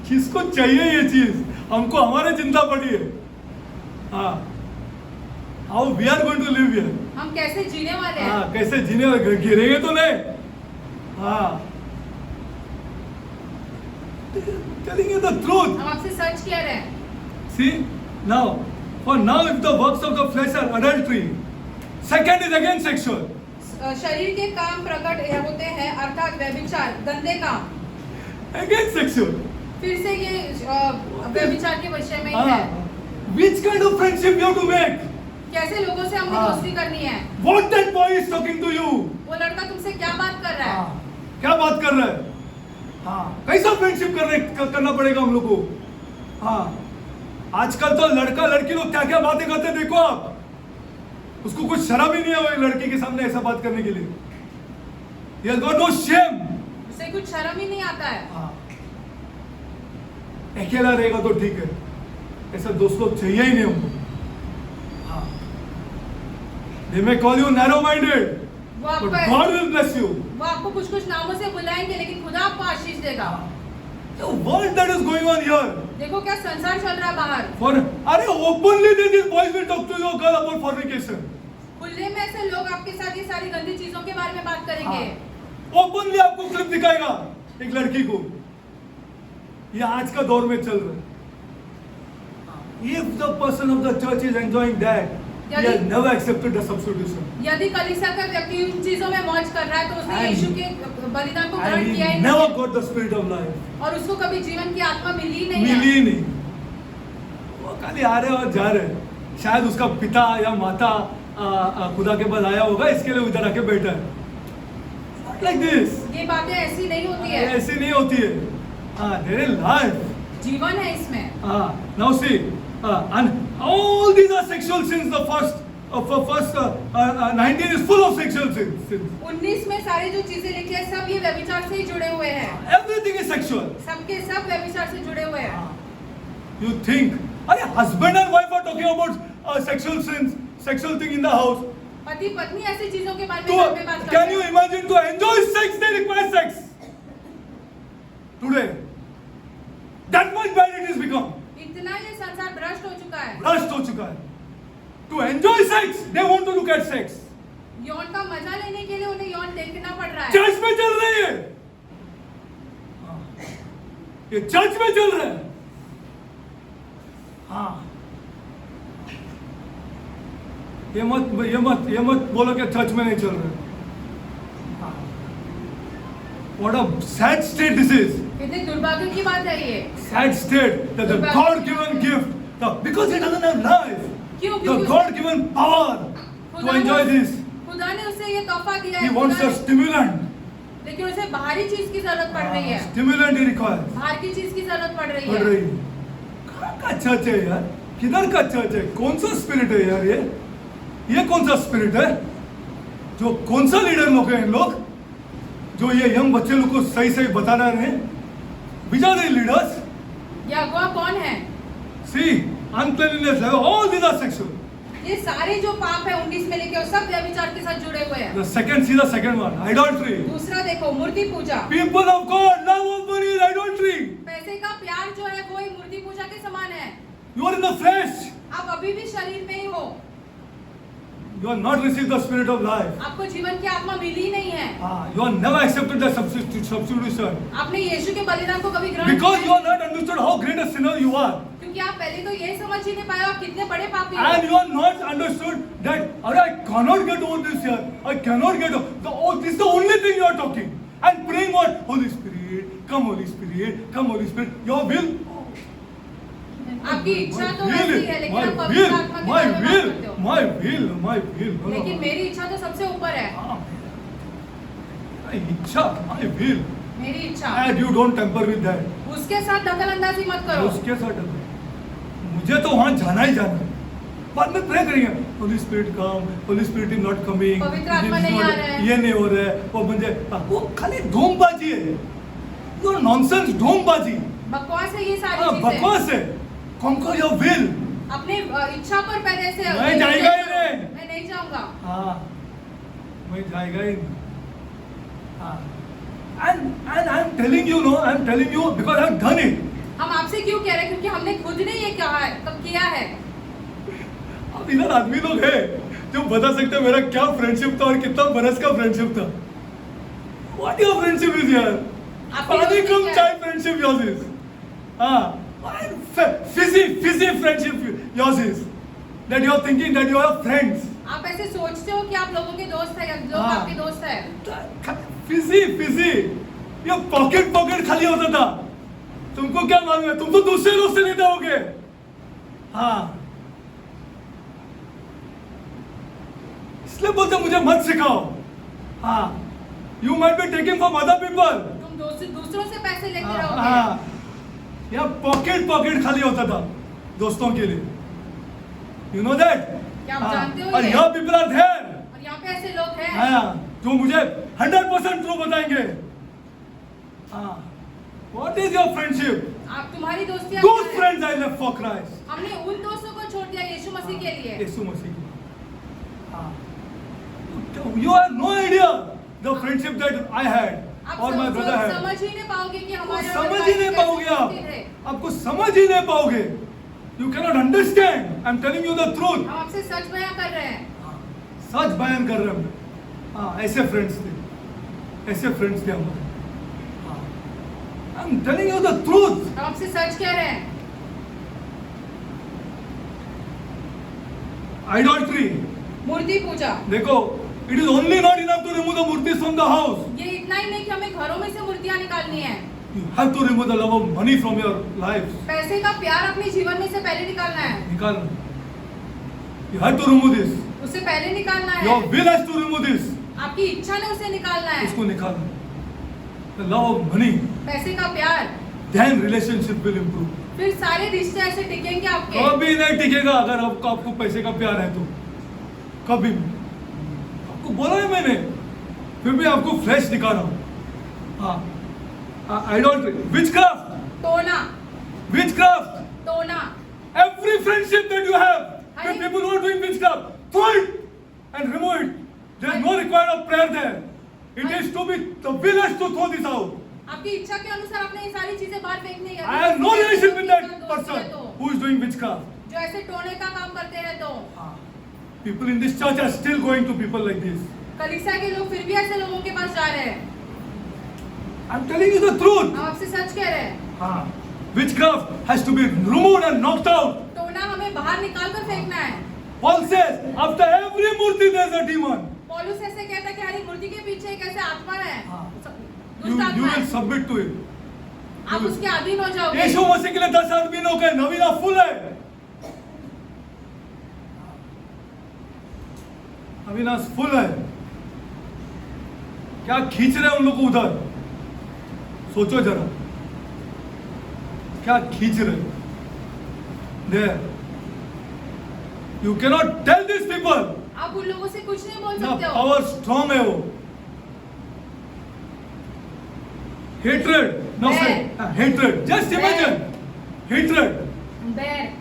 किसको चाहिए ये चीज? हमको हमारे चिंता पड़ी है. हाँ, how we are going to live here. हम कैसे जीने वाले हैं. हाँ, कैसे जीने वाले, गिरेंगे तो नहीं. हाँ, telling you the truth. हम आपसे सच कह रहे हैं. See, now, for now if the works of the flesh are adultery, second is again sexual. शरीर के काम प्रकट होते हैं अर्थात व्यभिचार, गंदे काम. Again sexual. फिर से ये व्यभिचार के विषय में ही है. Which kind of friendship you have to make? कैसे लोगों से हमने दोस्ती करनी है. What that boy is talking to you? वो लड़का तुमसे क्या बात कर रहा है. क्या बात कर रहा है. हाँ, कैसा फ्रेंडशिप करना पड़ेगा हम लोग को. हाँ, आजकल तो लड़का लड़की लोग क्या क्या बातें करते हैं देखो आप. उसको कुछ शर्म ही नहीं है लड़की के सामने ऐसा बात करने के लिए. He has got no shame. उसे कुछ शर्म ही नहीं आता है. हाँ, अकेला रहेगा तो ठीक है, ऐसा दोस्त लोग चाहिए ही नहीं हमको. हाँ, they may call you narrow minded, but God will bless you. वो आपको कुछ कुछ नामों से बुलाएंगे लेकिन खुदा आपको आशीष देगा. The world that is going on here. देखो क्या संसार चल रहा है बाहर. For अरे openly these boys will talk to your girl about fornication. खुले में से लोग आपके साथ ये सारी गंदी चीजों के बारे में बात करेंगे. ओपनली आपको क्लिप दिखाएगा एक लड़की को. ये आज का दौर में चल रहा है. If the person of the church is enjoying that, he has never accepted the substitution. यदि कलीसिया का व्यक्ति उन चीजों में मौज कर रहा है तो उसने यीशु के बलिदान को ग्रहण किया ही नहीं. Never got the spirit of life. और उसको कभी जीवन की आत्मा मिली नहीं है. मिली नहीं. वो खाली आ रहे और जा रहे. शायद उसका पिता या माता खुदा के पास आया होगा, इसके लिए उधर आके बैठा है. Like this. ये बातें ऐसी नहीं होती है. ऐसी नहीं होती है. हाँ, there is life. जीवन है इसमें. हाँ, now see, and all these are sexual sins. The first 19 is full of sexual sins. 19 में सारी जो चीजें लिखी है सब ये व्यभिचार से ही जुड़े हुए हैं. Everything is sexual. सबके सब व्यभिचार से जुड़े हुए हैं. You think, अरे husband and wife are talking about sexual sins, sexual thing in the house. पति पत्नी ऐसी चीजों के बारे में घर में बात करते हैं. Can you imagine to enjoy sex they require sex today? That much bad it has become. इतना ये संसार भ्रष्ट हो चुका है. भ्रष्ट हो चुका है. To enjoy sex, they want to look at sex. यौन का मजा लेने के लिए उन्हें यौन देखना पड़ रहा है. चर्च में चल रही है. ये चर्च में चल रहा है. हाँ, ये मत बोलो कि चर्च में नहीं चल रहा है. What a sad state this is. कितने दुर्भाग्य की बात है ये. Sad state that the God-given gift, because he doesn't have life, the God-given power to enjoy this. खुदा ने उसे ये तोहफा दिया है. He wants a stimulant. लेकिन उसे बाहरी चीज की जरूरत पड़ रही है. Stimulant he requires. बाहर की चीज की जरूरत पड़ रही है. कहाँ का चर्च है यार? किधर का चर्च है? कौन सा स्पिरिट है यार ये कौन सा स्पिरिट है? जो कौन सा लीडर लोग हैं इन लोग जो ये यंग बच्चे लोग को सही सही बताना रहे? Which are the leaders? ये अगुआ कौन है? See, uncleanliness, all these are sexual. ये सारे जो पाप है 19 में लेके, वो सब व्यभिचार के साथ जुड़े हुए हैं। The second, see the second one, idolatry. दूसरा देखो, मूर्ति पूजा। People of God, love of money is idolatry. पैसे का प्यार जो है वो ही मूर्ति पूजा के समान है। You are in the flesh. आप अभी भी शरीर में ही हो, You have not received the spirit of life. आपको जीवन की आत्मा मिली नहीं है। You have never accepted the substitution. आपने यीशु के बलिदान को कभी ग्रहण Because you नहीं have not understood how great a sinner you are. क्योंकि आप पहले तो ये समझ ही नहीं पाए आप कितने बड़े पापी And हो। you have not understood that I cannot get over this here. I cannot get over. This is the only thing you are talking. And praying what? Holy Spirit, come Holy Spirit, come Holy Spirit. Your will. आपकी इच्छा तो My ऐसी will, है, लेकिन my आप पवित्र will, आत्मा के my बारे में बात will, करते हो। my will, my will. No, no, लेकिन no. मेरी इच्छा तो सबसे ऊपर है। हाँ, my इच्छा, my will. मेरी इच्छा, And you don't tamper with that. उसके साथ दखल अंदाजी मत करो। उसके साथ मुझे तो वहां जाना ही जाना है। बाद में प्रे करेंगे Holi spirit come, Holi spirit is not coming, पवित्र आत्मा नहीं आ रहा है। ये नहीं हो रहा है, वो मुझे वो खाली ढोंगबाजी है, ये नॉनसेंस ढोंगबाजी, बकवास है ये सारी चीजें। बकवास है। Conquer your will. अपने इच्छा पर पहले से मैं जाएगा ही नहीं। मैं नहीं जाऊंगा। हाँ, मैं जाएगा ही नहीं। हाँ, and I'm telling you, no, I'm telling you because I've done it. हम आपसे क्यों कह रहे हैं? क्योंकि हमने खुद ने ये कहा है, कब किया है। अब इधर आदमी लोग है जो बता सकते हैं मेरा क्या फ्रेंडशिप था और कितना बरस का फ्रेंडशिप था। What your friendship is यार? पानी कम चाय फ्रेंडशिप yours is. हाँ, fizzy friendship yours is. That you are thinking that you are friends. आप ऐसे सोचते हो कि आप लोगों के दोस्त हैं या लोग हाँ। आपके दोस्त हैं। फिजी ये पॉकेट खाली होता था। तुमको क्या मालूम है? तुम तो दूसरे लोग से नहीं दोगे। हाँ, इसलिए बोलते मुझे मत सिखाओ। हाँ, you might be taking from other people. तुम दूसरों से पैसे लेते हाँ, रहोगे। हाँ, यहाँ पॉकेट खाली होता था दोस्तों के लिए। You know that? क्या आप जानते हो और ये? यहाँ पीपल आर देयर। और यहाँ पे ऐसे लोग हैं हाँ, जो मुझे 100% ट्रू बताएंगे। हाँ, व्हाट इज योर फ्रेंडशिप? आप तुम्हारी दोस्ती Those friends I left for Christ. हमने उन दोस्तों को छोड़ दिया यीशु मसीह के लिए। यीशु मसीह की। हाँ, you have no idea the friendship that I had आप or my brother had. समझ ही नहीं पाओगे कि हमारे समझ ही नहीं पाओगे आप। आपको समझ ही नहीं पाओगे। You cannot understand. I'm telling you the truth. हम आपसे सच बयां कर रहे हैं। सच बयान कर रहे हैं। हाँ, ऐसे फ्रेंड्स थे, ऐसे फ्रेंड्स थे हमारे। I'm telling you the truth. हम आपसे सच कह रहे हैं। Idolatry. मूर्ति पूजा। देखो, it is only not enough to remove the murtis from the house. ये इतना ही नहीं कि हमें घरों में से मूर्तियां निकालनी है। You have to remove the love of money from your life. पैसे का प्यार अपने जीवन में से पहले निकालना है। निकालना। You have to remove this. उससे पहले निकालना है। Your will has to remove this. आपकी इच्छा ने उसे निकालना है। उसको निकालना। The love of money. पैसे का प्यार। Then relationship will improve. फिर सारे रिश्ते ऐसे टिकेंगे आपके। कभी नहीं टिकेगा अगर आपको पैसे का प्यार है तो। कभी भी। आपको बोला है मैंने। फिर भी आपको फ्लैश दिखा रहा हूँ। हाँ। Idolatry. Witchcraft. टोना। Witchcraft. टोना। Every friendship that you have with people who are doing witchcraft, throw it and remove it. There is no requirement of prayer there. It is to be the will has to throw this out. आपकी इच्छा के अनुसार आपने ये सारी चीजें बाहर फेंकनी है। I have no relationship with that person who is doing witchcraft. जो ऐसे टोने का काम करते हैं तो। People in this church are still going to people like this. कलीसिया के लोग फिर भी ऐसे लोगों के पास जा रहे हैं। I'm telling you the truth. हम आपसे सच कह रहे हैं। Witchcraft has to be removed and knocked out. टोना हमें बाहर निकाल कर फेंकना है। Paul says, after every murti there is a demon. पौलुस ऐसे कहता है कि हर मूर्ति के पीछे एक ऐसे आत्मा है। You दुष्ट आत्मा will है। submit to it. आप उसके अधीन हो जाओगे। यीशु मसीह के लिए 10 आदमी लोग हैं, नवीना फुल है। अविनाश फुल है। क्या खींच रहे हैं उन लोग को उधर? सोचो जरा, क्या खींच रहे? There. You cannot tell these people. आप उन लोगों से कुछ नहीं बोल ना सकते हो। पावर स्ट्रॉन्ग है वो। Hatred. No, hatred. Just imagine. Hatred. बैर।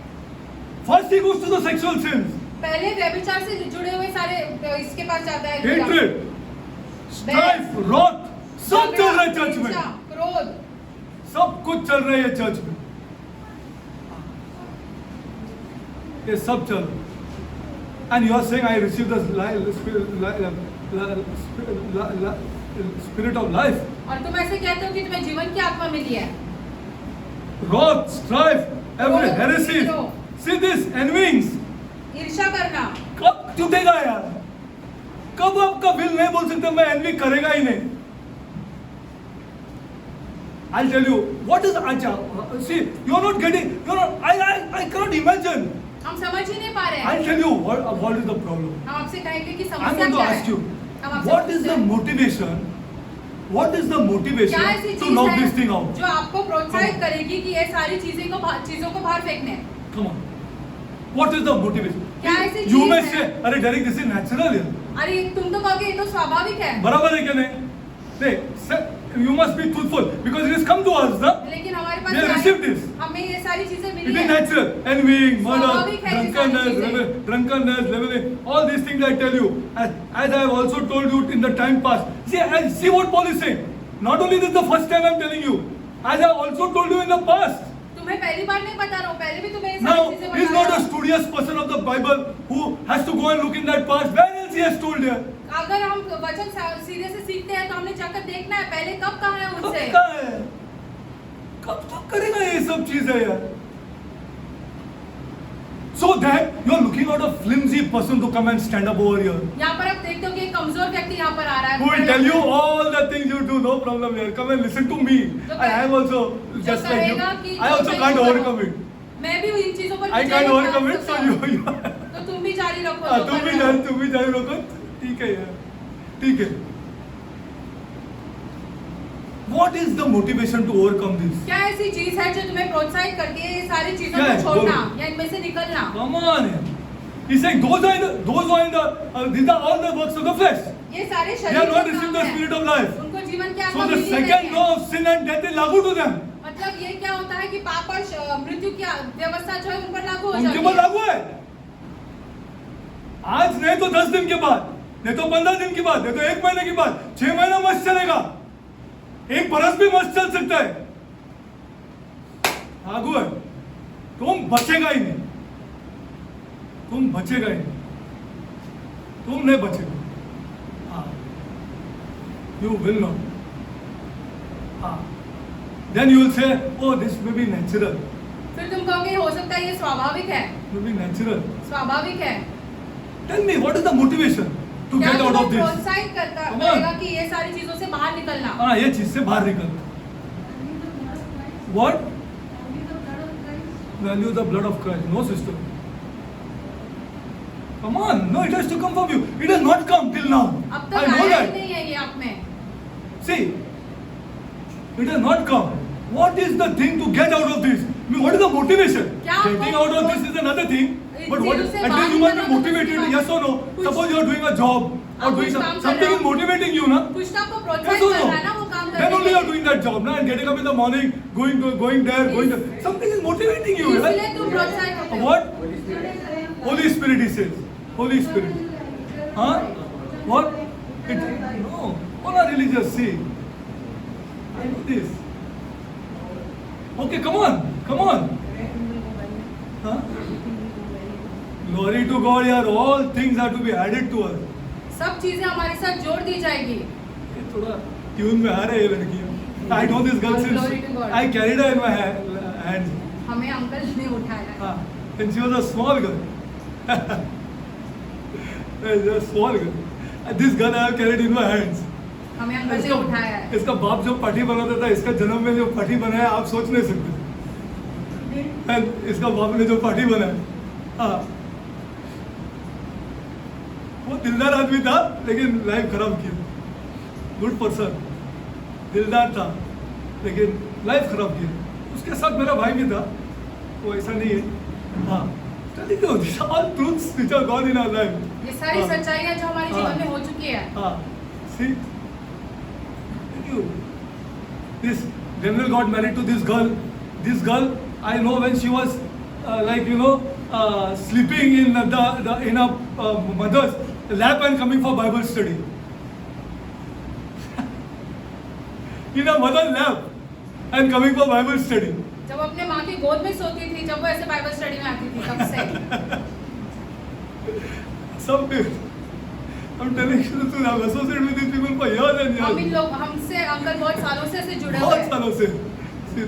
First he goes to the sexual sins. पहले व्यभिचार से जुड़े हुए सारे इसके पास जाता है। hatred, strife, wrath, सब चल रहा है चर्च में, हिंसा, क्रोध, सब कुछ चल रहा है ये चर्च में, ये सब चल रहा है। And you are saying I received the spirit of life. और तुम ऐसे कहते हो कि तुम्हें जीवन की आत्मा मिली है। Wrath, strife, every heresy. See this envyings. ईर्ष्या करना। कब टूटेगा यार? कब आपका विल नहीं बोल सकते मैं एनवी करेगा ही नहीं? I'll tell you what is acha. See, you're not getting. You're not. I cannot imagine. हम समझ ही नहीं पा रहे हैं। I'll tell you what is the problem. हम आपसे कहेंगे कि I'm समस्या going to क्या है? ask you. हम आपसे What is पूछते the हैं, motivation? What is the motivation क्या ऐसी to चीज knock है this thing out? जो आपको प्रोत्साहित करेगी कि ये सारी चीजों को बाहर फेंकने? Come on. What is the motivation? क्या ऐसी You चीज may है? say, अरे Derek, this is natural here. अरे तुम तो कहोगे ये तो स्वाभाविक है। बराबर है क्या नहीं? नहीं, sir, you must be truthful because it has come to us, na? लेकिन हमारे पास We have क्या है? received this. हमें ये सारी चीजें It मिली is है। natural. Envying, murder, स्वाभाविक है ये सारी चीजें। drunkenness, leveling, all these things I tell you. As I have also told you in the time past. See what Paul is saying. Not only this is the first time I am telling you. As I have also told you in the past. तुम्हें पहली बार नहीं बता रहा हूँ, पहले भी तुम्हें ये Now, सारी चीजें he is बता not रहा a हूँ। studious person of the Bible who has to go and look in that past. Where else he has told here? अगर हम वचन सीधे से सीखते हैं तो हमने जाकर देखना है पहले कब कहा है कब उनसे। कहा है? कब तक करेगा ये सब चीजें यार? So that you are looking at a flimsy person to come and stand up over here. यहाँ पर आप देखते हो कि एक कमजोर व्यक्ति यहाँ पर आ रहा है। Who will tell you all the things you do, no problem here. Come and listen to me. जो I am also जो just like you. कहेगा कि I जो also सही can't करो। overcome it. मैं भी इन चीजों पर I विजय can't नहीं overcome पा it, so सकता। you. तो तुम भी जारी रखो जो तुम कर भी रहे हो। जान रखो. ठीक है यार. ठीक है. What is the motivation to overcome this? क्या ऐसी चीज है जो तुम्हें प्रोत्साहित करती है ये सारी चीजों क्या है? को छोड़ना बोलो। या इनमें से निकलना? Come on. यार. He's saying those are these are all the works of the flesh. ये सारे They शरीर have not के received काम the हैं। spirit of life. उनको जीवन की So आत्मा the मिली second नहीं law है। of sin and death is लागू to them. मतलब ये क्या होता है कि पाप और मृत्यु की व्यवस्था जो है उन पर लागू हो उनके जाती ऊपर है। लागू है. आज नहीं तो 10 दिन के बाद, नहीं तो 15 दिन के बाद, नहीं तो 1 महीने के बाद, 6 महीना मस्त चलेगा. 1 बरस भी मस्त चल सकता है. लागू है. तुम बचेगा ही नहीं. तुम बचेगा ही नहीं. तुम नहीं बचेगा. हाँ. You will not. हाँ. Then you will say, oh, this may be natural. फिर तुम कहोगे हो सकता है ये स्वाभाविक है। May be natural. स्वाभाविक है। Tell me, what is the motivation to क्या get out तुम्हें of this? प्रोत्साहित Come on. करेगा कि ये सारी चीजों से बाहर निकलना? हाँ, ये चीज से बाहर निकल. What? Value the blood of Christ. No, sister. Come on. No, it has to come from you. It has not come till now. अब I तक know आया ही that. नहीं है ये आप में। See, it has not come. What is the thing to get out of this? I mean, what is the motivation? क्या आपको- Getting out of this is another thing. But what? चीजों से At बाहर least you must be निकलना तो motivated. कुछ Yes or no? कुछ- Suppose you are doing a job or आप doing कुछ काम कर something रहे is हो। motivating you, na? कुछ तो आपको Yes प्रोत्साहित or कर no? रहा है ना वो काम Then करने only के you are लिए। doing that job, na? And getting up in the morning, going there, going there. Something is motivating you, इसलिए right? तुम प्रोत्साहित होते हो। What? Holy Spirit, he says. Holy Spirit. Huh? What? No. All are religious, see. I know this. Okay, come on. Come on. Huh? Glory to God, yaar. All things are to be added to us. सब चीजें हमारे साथ जोड़ दी जाएगी। ये थोड़ा tune में आ रहे हैं लड़कियाँ. I know this girl Glory to since God. I carried her in my hands. हमें अंकल ने उठाया। And she was a small girl. A small girl. And this girl I have carried in my hands. हमें uncle ने उठाया है। इसका बाप जो पाठी बनाता था, इसका जन्म में जो पाठी बनाया आप सोच नहीं सकते. And इसका बाप ने जो पाठी बनाया, हाँ, वो दिलदार आदमी था लेकिन लाइफ खराब किया. गुड पर्सन, दिलदार था लेकिन लाइफ खराब किया. उसके साथ मेरा भाई भी था, वो ऐसा नहीं है. हाँ, telling you, these are all truths which are gone in our life. ये सारी हाँ. सच्चाइयाँ जो हमारे जीवन में हो चुकी है। Ah, see, thank you. This Daniel got married to this girl. This girl, I know when she was like sleeping in a mother's lap and coming for Bible study. In a mother's lap and coming for Bible study. जब अपने माँ की गोद में सोती थी, जब वो ऐसे बाइबल स्टडी में आती थी, तब से Some people, I'm telling you the truth, I've associated with these people for years and हम इन years. लोग हमसे अंकल बहुत सालों से ऐसे जुड़े हुए बहुत हैं। सालों से. See,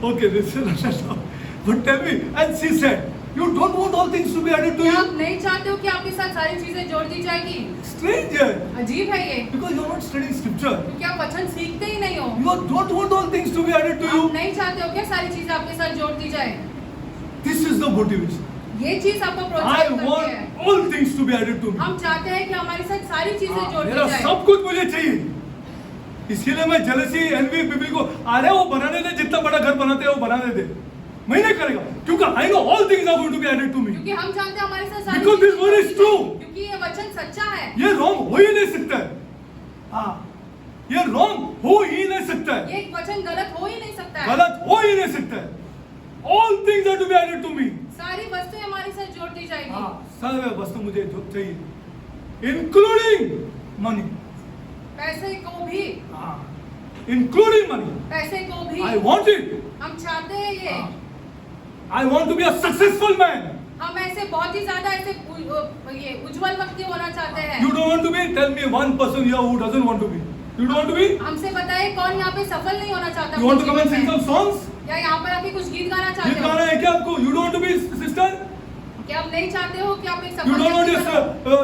okay, this is not. But tell me, and she said, you don't want all things to be added to क्या आप you? नहीं चाहते हो कि आपके साथ सारी चीजें जोड़ दी जाएगी? Strange, yeah. अजीब है ये, Because you're not studying scripture. क्योंकि आप वचन सीखते ही नहीं हो। You don't want all things to be added to आप you. नहीं चाहते हो क्या सारी चीजें आपके साथ जोड़ दी जाए? This is the motivation. ये चीज आपको I प्रोत्साहित करती है। want all things to be added to me. हम चाहते हैं कि हमारे साथ सारी चीजें जोड़ दी मेरा जाए। सब कुछ मुझे चाहिए. इसके लिए मैं jealousy, envy, people को अरे वो बनाने दे, जितना बड़ा घर बनाते हैं वो बनाने दे. मैं नहीं करेगा, क्योंकि I know all things are going to be added to me. क्योंकि हम जानते हैं हमारे साथ सारी Because this चीजें word is जोड़ दी true. जाए। क्योंकि ये वचन सच्चा है। ये wrong हो ही नहीं सकता है. हाँ, ये wrong हो ही नहीं सकता है. ये वचन गलत हो ही नहीं सकता है। गलत हो ही नहीं सकता है. All things are to be added to me. सारी वस्तुएं हमारे साथ जोड़ दी जाएगी। हाँ, सारे वस्तु मुझे जो चाहिए, including money. पैसे को भी, हाँ, including money. पैसे को भी I want it. हम चाहते हैं ये। हाँ. I want to be a successful man. हम ऐसे बहुत ही ज्यादा ऐसे ये उज्जवल व्यक्ति होना चाहते हैं। You don't want to be? Tell me one person here who doesn't want to be. You don't want to be? हमसे बताइए कौन यहाँ पे सफल नहीं होना चाहता? You want to come and अपने sing जीवन some songs? में? या यहाँ पर आके कुछ गीत गाना गीत चाहते हो? गाना है क्या आपको? You don't want to be sister? क्या आप नहीं चाहते हो कि आप एक You सफल don't want व्यक्ति बनो?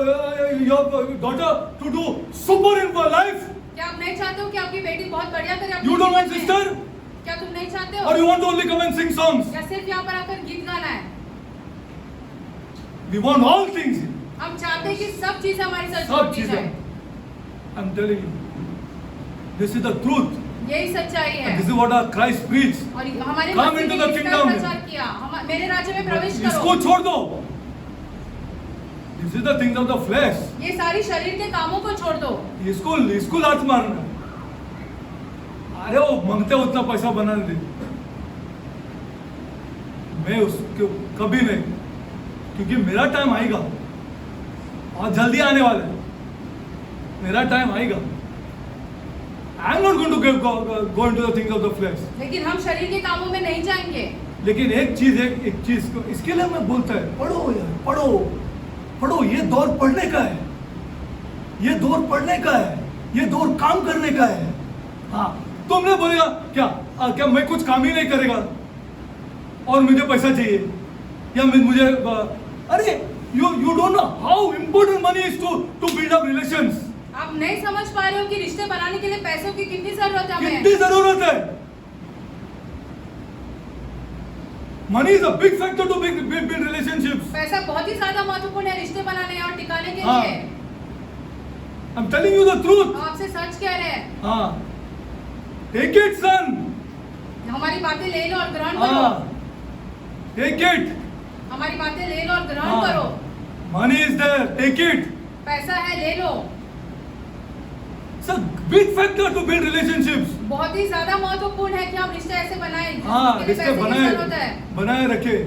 your daughter to do super in her life? क्या आप नहीं चाहते हो कि आपकी बेटी बहुत बढ़िया करे अपने You don't want जीवन में? sister? क्या तुम नहीं चाहते हो? Or you want to only come and sing songs? या सिर्फ यहाँ पर आकर गीत गाना है? We want all things. हम चाहते हैं कि सब चीजें हमारे साथ सब जोड़ दी चीजें. जाए। I'm telling you, this is the truth. यही सच्चाई है। And this is what our Christ preached. और हमारे Come मसीह into ने the इसका kingdom. प्रचार किया। मेरे राज्य में प्रवेश इसको करो। छोड़ दो. This is the things of the flesh. ये सारी शरीर के कामों को छोड़ दो। इसको लात मारना. अरे वो मांगते उतना पैसा बनाने दे. मैं उसको कभी नहीं, क्योंकि मेरा टाइम आएगा और जल्दी आने वाला है. मेरा टाइम आएगा. I am not going to go into the things of the flesh. लेकिन हम शरीर के कामों में नहीं जाएंगे। लेकिन एक चीज को इसके लिए मैं बोलता है, पढ़ो यार, पढ़ो. ये दौर पढ़ने का है. ये दौर पढ़ने का है. ये दौर काम करने का है. हाँ, तुमने बोलेगा क्या मैं कुछ काम ही नहीं करेगा और मुझे पैसा चाहिए या मुझे अरे you don't know how important money is to build up relations. आप नहीं समझ पा रहे हो कि रिश्ते बनाने के लिए पैसों की कितनी जरूरत है हमें। कितनी जरूरत है. Money is a big factor to build relationships. पैसा बहुत ही ज्यादा महत्वपूर्ण है रिश्ते बनाने और टिकाने के हाँ. लिए। I'm telling you the truth. हम आपसे सच कह रहे हैं। हाँ. Take it, son. हमारी बातें ले लो और ग्रहण करो। हाँ. Take it. हमारी बातें ले लो और ग्रहण हाँ. करो। Money is there. Take it. पैसा है, ले लो। It's a big factor to build relationships. बहुत ही ज्यादा महत्वपूर्ण है कि हम रिश्ते ऐसे बनाएं। हाँ, इसके लिए रिश्ते पैसे की जरूरत है। बनाए रखे.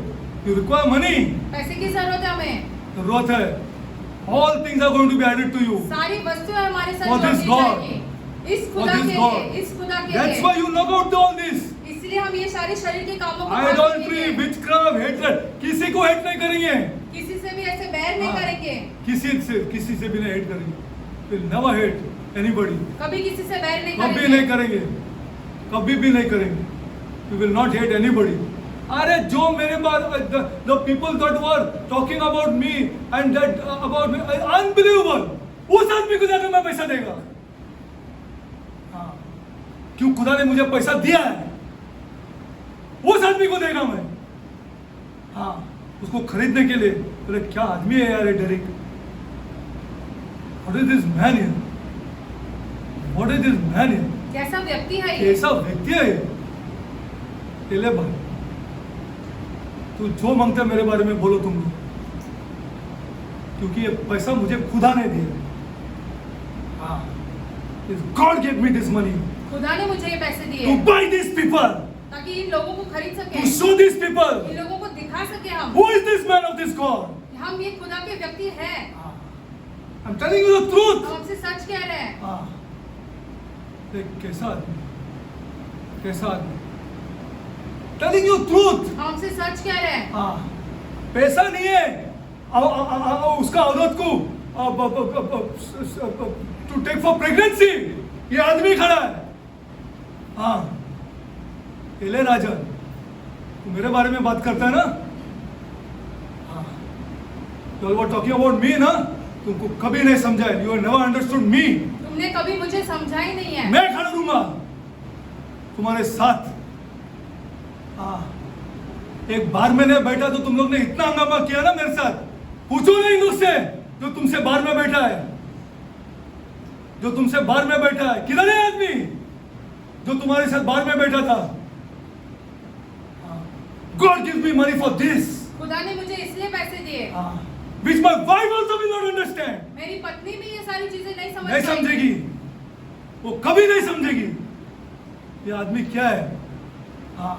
You require money. पैसे की जरूरत है हमें। जरूरत है. All things are going to be added to you. सारी वस्तुएं हमारे साथ For जोड़ this दी God. जाएगी। इस For खुदा this के God. लिए, इस खुदा के That's लिए। why you knock out all this. इसलिए हम ये सारे शरीर के कामों को बांट Idolatry, देंगे। witchcraft, hatred. किसी को hate नहीं करेंगे. किसी से भी ऐसे बैर नहीं हाँ. करेंगे। किसी से भी नहीं hate करेंगे. Will never hate anybody. कभी किसी से बैर नहीं कभी करेंगे। नहीं करेंगे. कभी भी नहीं करेंगे. We will not hate anybody. अरे जो मेरे बारे the people that were talking about me and that about me, unbelievable. उस आदमी को जाकर मैं पैसा देगा. हाँ. क्यों खुदा ने मुझे पैसा दिया है, उस आदमी को देगा मैं. हाँ, उसको खरीदने के लिए. बोले क्या आदमी है यार ये Derek. What is this man here? What is this man here? कैसा व्यक्ति है ये? कैसा व्यक्ति है ये? ले भाई, तू जो मांगते है मेरे बारे में बोलो तुम लोग, क्योंकि ये पैसा मुझे खुदा ने दिया. हाँ, God gave me this money खुदा ने मुझे ये पैसे दिए to buy these people, ताकि इन लोगों को खरीद सके, to show these people इन लोगों को दिखा दिखा सके हम Who is this man of this God? कि हम ये खुदा के व्यक्ति हैं। I'm telling you the truth. हम आपसे सच कह रहे हैं। हाँ, देख कैसा आदमी, कैसा आदमी, telling you truth. हम आपसे सच कह रहे हैं। हाँ, पैसा नहीं है उसका औरत को टू टेक फॉर प्रेगनेंसी। ये आदमी खड़ा है। हाँ, एले राजन, तू मेरे बारे में बात करता है ना? हाँ, you are talking about me ना? तुमको कभी नहीं समझा है। You have never understood me. तुमने कभी मुझे समझा ही नहीं है। मैं खड़ा दूंगा तुम्हारे साथ। हाँ, एक बार मैंने बैठा तो तुम लोग ने इतना हंगामा किया ना मेरे साथ। पूछो नहीं मुझसे जो तुमसे बार में बैठा है, जो तुमसे बार में बैठा है। किधर है आदमी जो तुम्हारे साथ बार में बैठा था? God give me money for this. खुदा ने मुझे इसलिए पैसे दिए। Which my wife also will not understand. मेरी पत्नी भी ये सारी चीजें नहीं समझ नहीं समझेगी, वो कभी नहीं समझेगी। ये आदमी क्या है? हाँ,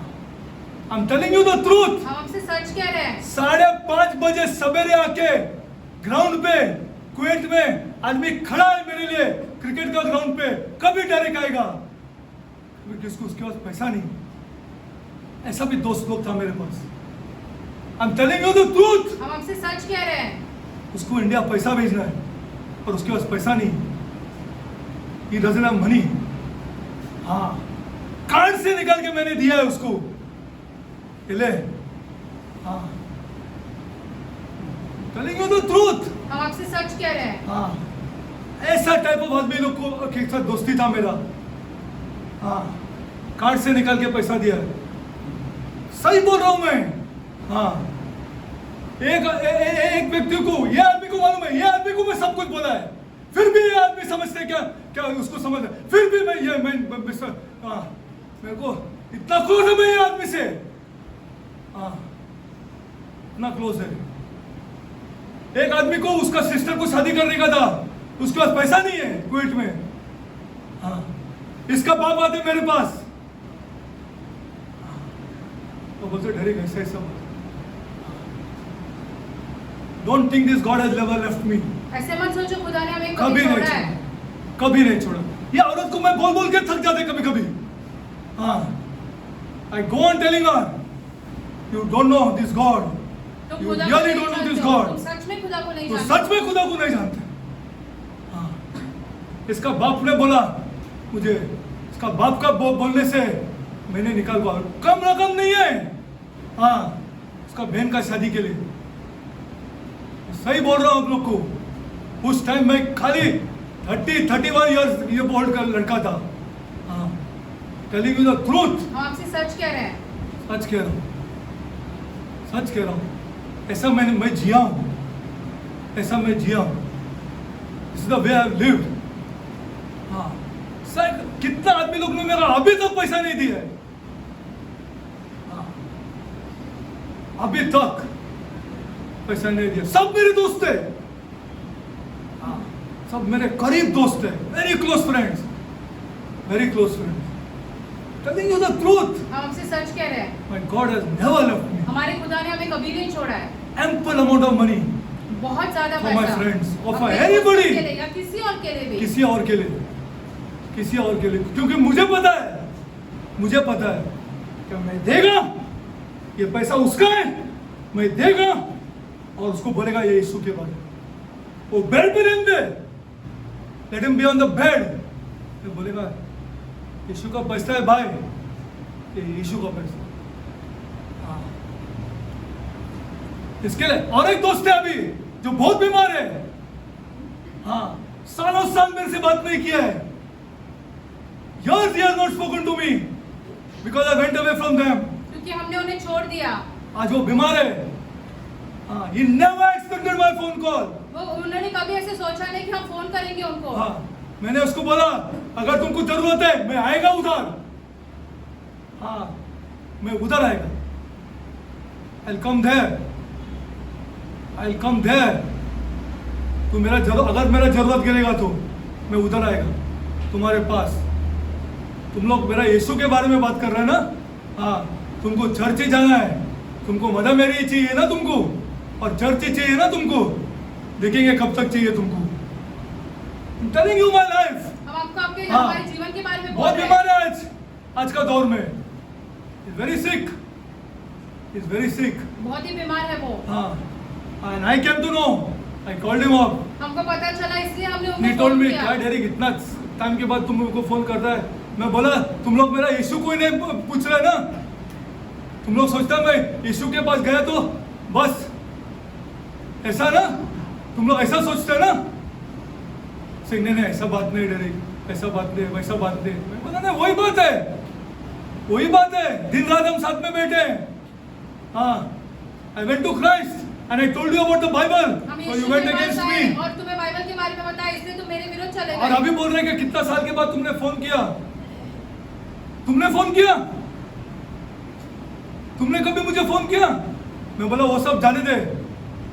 I'm telling you the truth. हम आपसे सच कह रहे हैं। 5:30 बजे सवेरे आके ग्राउंड पे कुवैत में आदमी खड़ा है मेरे लिए, क्रिकेट का ग्राउंड पे। कभी डायरेक्ट आएगा, कभी किसको उसके पास पैसा नहीं। ऐसा भी दोस्त लोग था मेरे पास। I'm telling you the truth. हम आपसे सच कह रहे हैं। उसको इंडिया पैसा भेजना है और उसके पास पैसा नहीं। He doesn't have money. हाँ, कार्ड से निकाल के मैंने दिया है उसको। ले, हाँ, telling you the truth. हम आपसे सच कह रहे हैं। हाँ, ऐसा टाइप ऑफ आदमी लोग को के साथ दोस्ती था मेरा। हाँ, कार्ड से निकाल के पैसा दिया है। सही बोल रहा हूं मैं। हाँ, एक व्यक्ति को, ये आदमी को मालूम है, ये आदमी को मैं सब कुछ बोला है, फिर भी ये आदमी समझते क्या क्या उसको समझ है। फिर भी मैं मेरे को इतना क्लोज है मैं ये आदमी से। हाँ, इतना क्लोज है। एक आदमी को उसका सिस्टर को शादी करने का था, उसके पास पैसा नहीं है कुवैत में। हाँ, इसका बाप आते मेरे पास तो बोलते डरेगा ऐसा ऐसा। Don't think this God has never left me. ऐसे मत सोचो खुदा ने हमें कभी नहीं छोड़ा है। छोड़ा, कभी नहीं छोड़ा। ये औरत को मैं बोल बोल के थक जाते कभी कभी। हाँ, I go on telling her, you don't know this God. तुम You खुदा को really नहीं don't know जानते this हो, God. तुम सच में खुदा को नहीं तो जानते। सच में खुदा को नहीं जानते। हाँ, इसका बाप ने बोला मुझे, इसका बाप का बोलने से मैंने निकाल हुआ। कम रकम नहीं है। हाँ, उसका बहन का शादी के लिए। सही बोल रहा हूँ आप लोग को। उस टाइम मैं खाली 31 इयर्स ये बोल्ड का लड़का था। हाँ, टेलिंग यू द ट्रूथ। हम आपसे सच कह रहे हैं। सच कह रहा हूँ, सच कह रहा हूँ। ऐसा मैं जिया हूँ, ऐसा मैं जिया हूँ। This is the way I have lived. हाँ, सर कितना आदमी लोग ने मेरा अभी तक पैसा नहीं दिया है। हाँ, अभी तक पैसा नहीं दिया। सब मेरे दोस्त है। हाँ, सब मेरे करीब दोस्त है, very close friends, very close friends. Telling you the truth. हम आपसे सच कह रहे हैं। My God has never left me. हमारे खुदा ने हमें कभी नहीं छोड़ा है। एम्पल अमाउंट ऑफ मनी बहुत ज्यादा फॉर माय पैसा फ्रेंड्स और फॉर अपने एनीबॉडी। दोस्तों के लिए या किसी और के लिए भी। किसी और के लिए, किसी और के लिए। क्योंकि मुझे पता है, मुझे पता है कि मैं देगा, ये पैसा उसका है, मैं देगा और उसको बोलेगा ये यीशु के बारे में। वो बेड पे रहने दे, let him be on the bed. ये बोलेगा यीशु का पैसा है भाई, ये यीशु का पैसा। हाँ, इसके लिए और एक दोस्त है अभी जो बहुत बीमार है। हाँ, सालों साल मेरे से बात नहीं किया है। Years he has not spoken to me because I went away from them. क्योंकि हमने उन्हें छोड़ दिया। आज वो बीमार है। हाँ, he never expected my phone call. वो उन्होंने कभी ऐसे सोचा नहीं कि हम फोन करेंगे उनको। हाँ, मैंने उसको बोला अगर तुमको जरूरत है मैं आएगा उधर। हाँ, मैं उधर आएगा। I'll come there. I'll come there. तो अगर मेरा जरूरत गिरेगा तो मैं उधर आएगा तुम्हारे पास। तुम लोग मेरा यीशु के बारे में बात कर रहे हैं ना? हाँ, तुमको चर्च ही जाना है, तुमको मदर मेरी चाहिए ना तुमको, और चर्च चाहिए ना तुमको, देखेंगे कब तक चाहिए तुमको। I'm telling you my life। हम आपको आपके हाँ। हमारे जीवन के बारे में बोल बहुत रहे हैं। बीमार है आज का दौर में। Is very sick, is very sick. बहुत ही बीमार है वो। हाँ, and I came to know, I called him up। हमको पता चला इसलिए हमने He उनको told फोन me, किया। क्या डेरिक इतना टाइम के बाद तुम लोगों को फोन करता है। मैं बोला तुम लोग मेरा यीशु को ही नहीं पूछ रहे ना, तुम लोग सोचता मैं यीशु के पास गया तो बस ऐसा ना, तुम लोग ऐसा सोचते ना। सिंह नहीं ऐसा बात नहीं डेरिक, ऐसा बात नहीं, वैसा बात नहीं। मैं बोला नहीं, वही बात है, वही बात है। दिन रात हम साथ में बैठे हैं। हाँ, I went to Christ and I told you about the Bible, हम so यीशु you went के पास against आए me। और तुम्हें बाइबल के बारे में बताया, इसलिए तुम मेरे विरुद्ध चले और गए। अभी बोल रहे हैं कि कितना साल के बाद तुमने फोन किया। तुमने फोन किया, तुमने कभी मुझे फोन किया? मैं बोला वो सब जाने दे।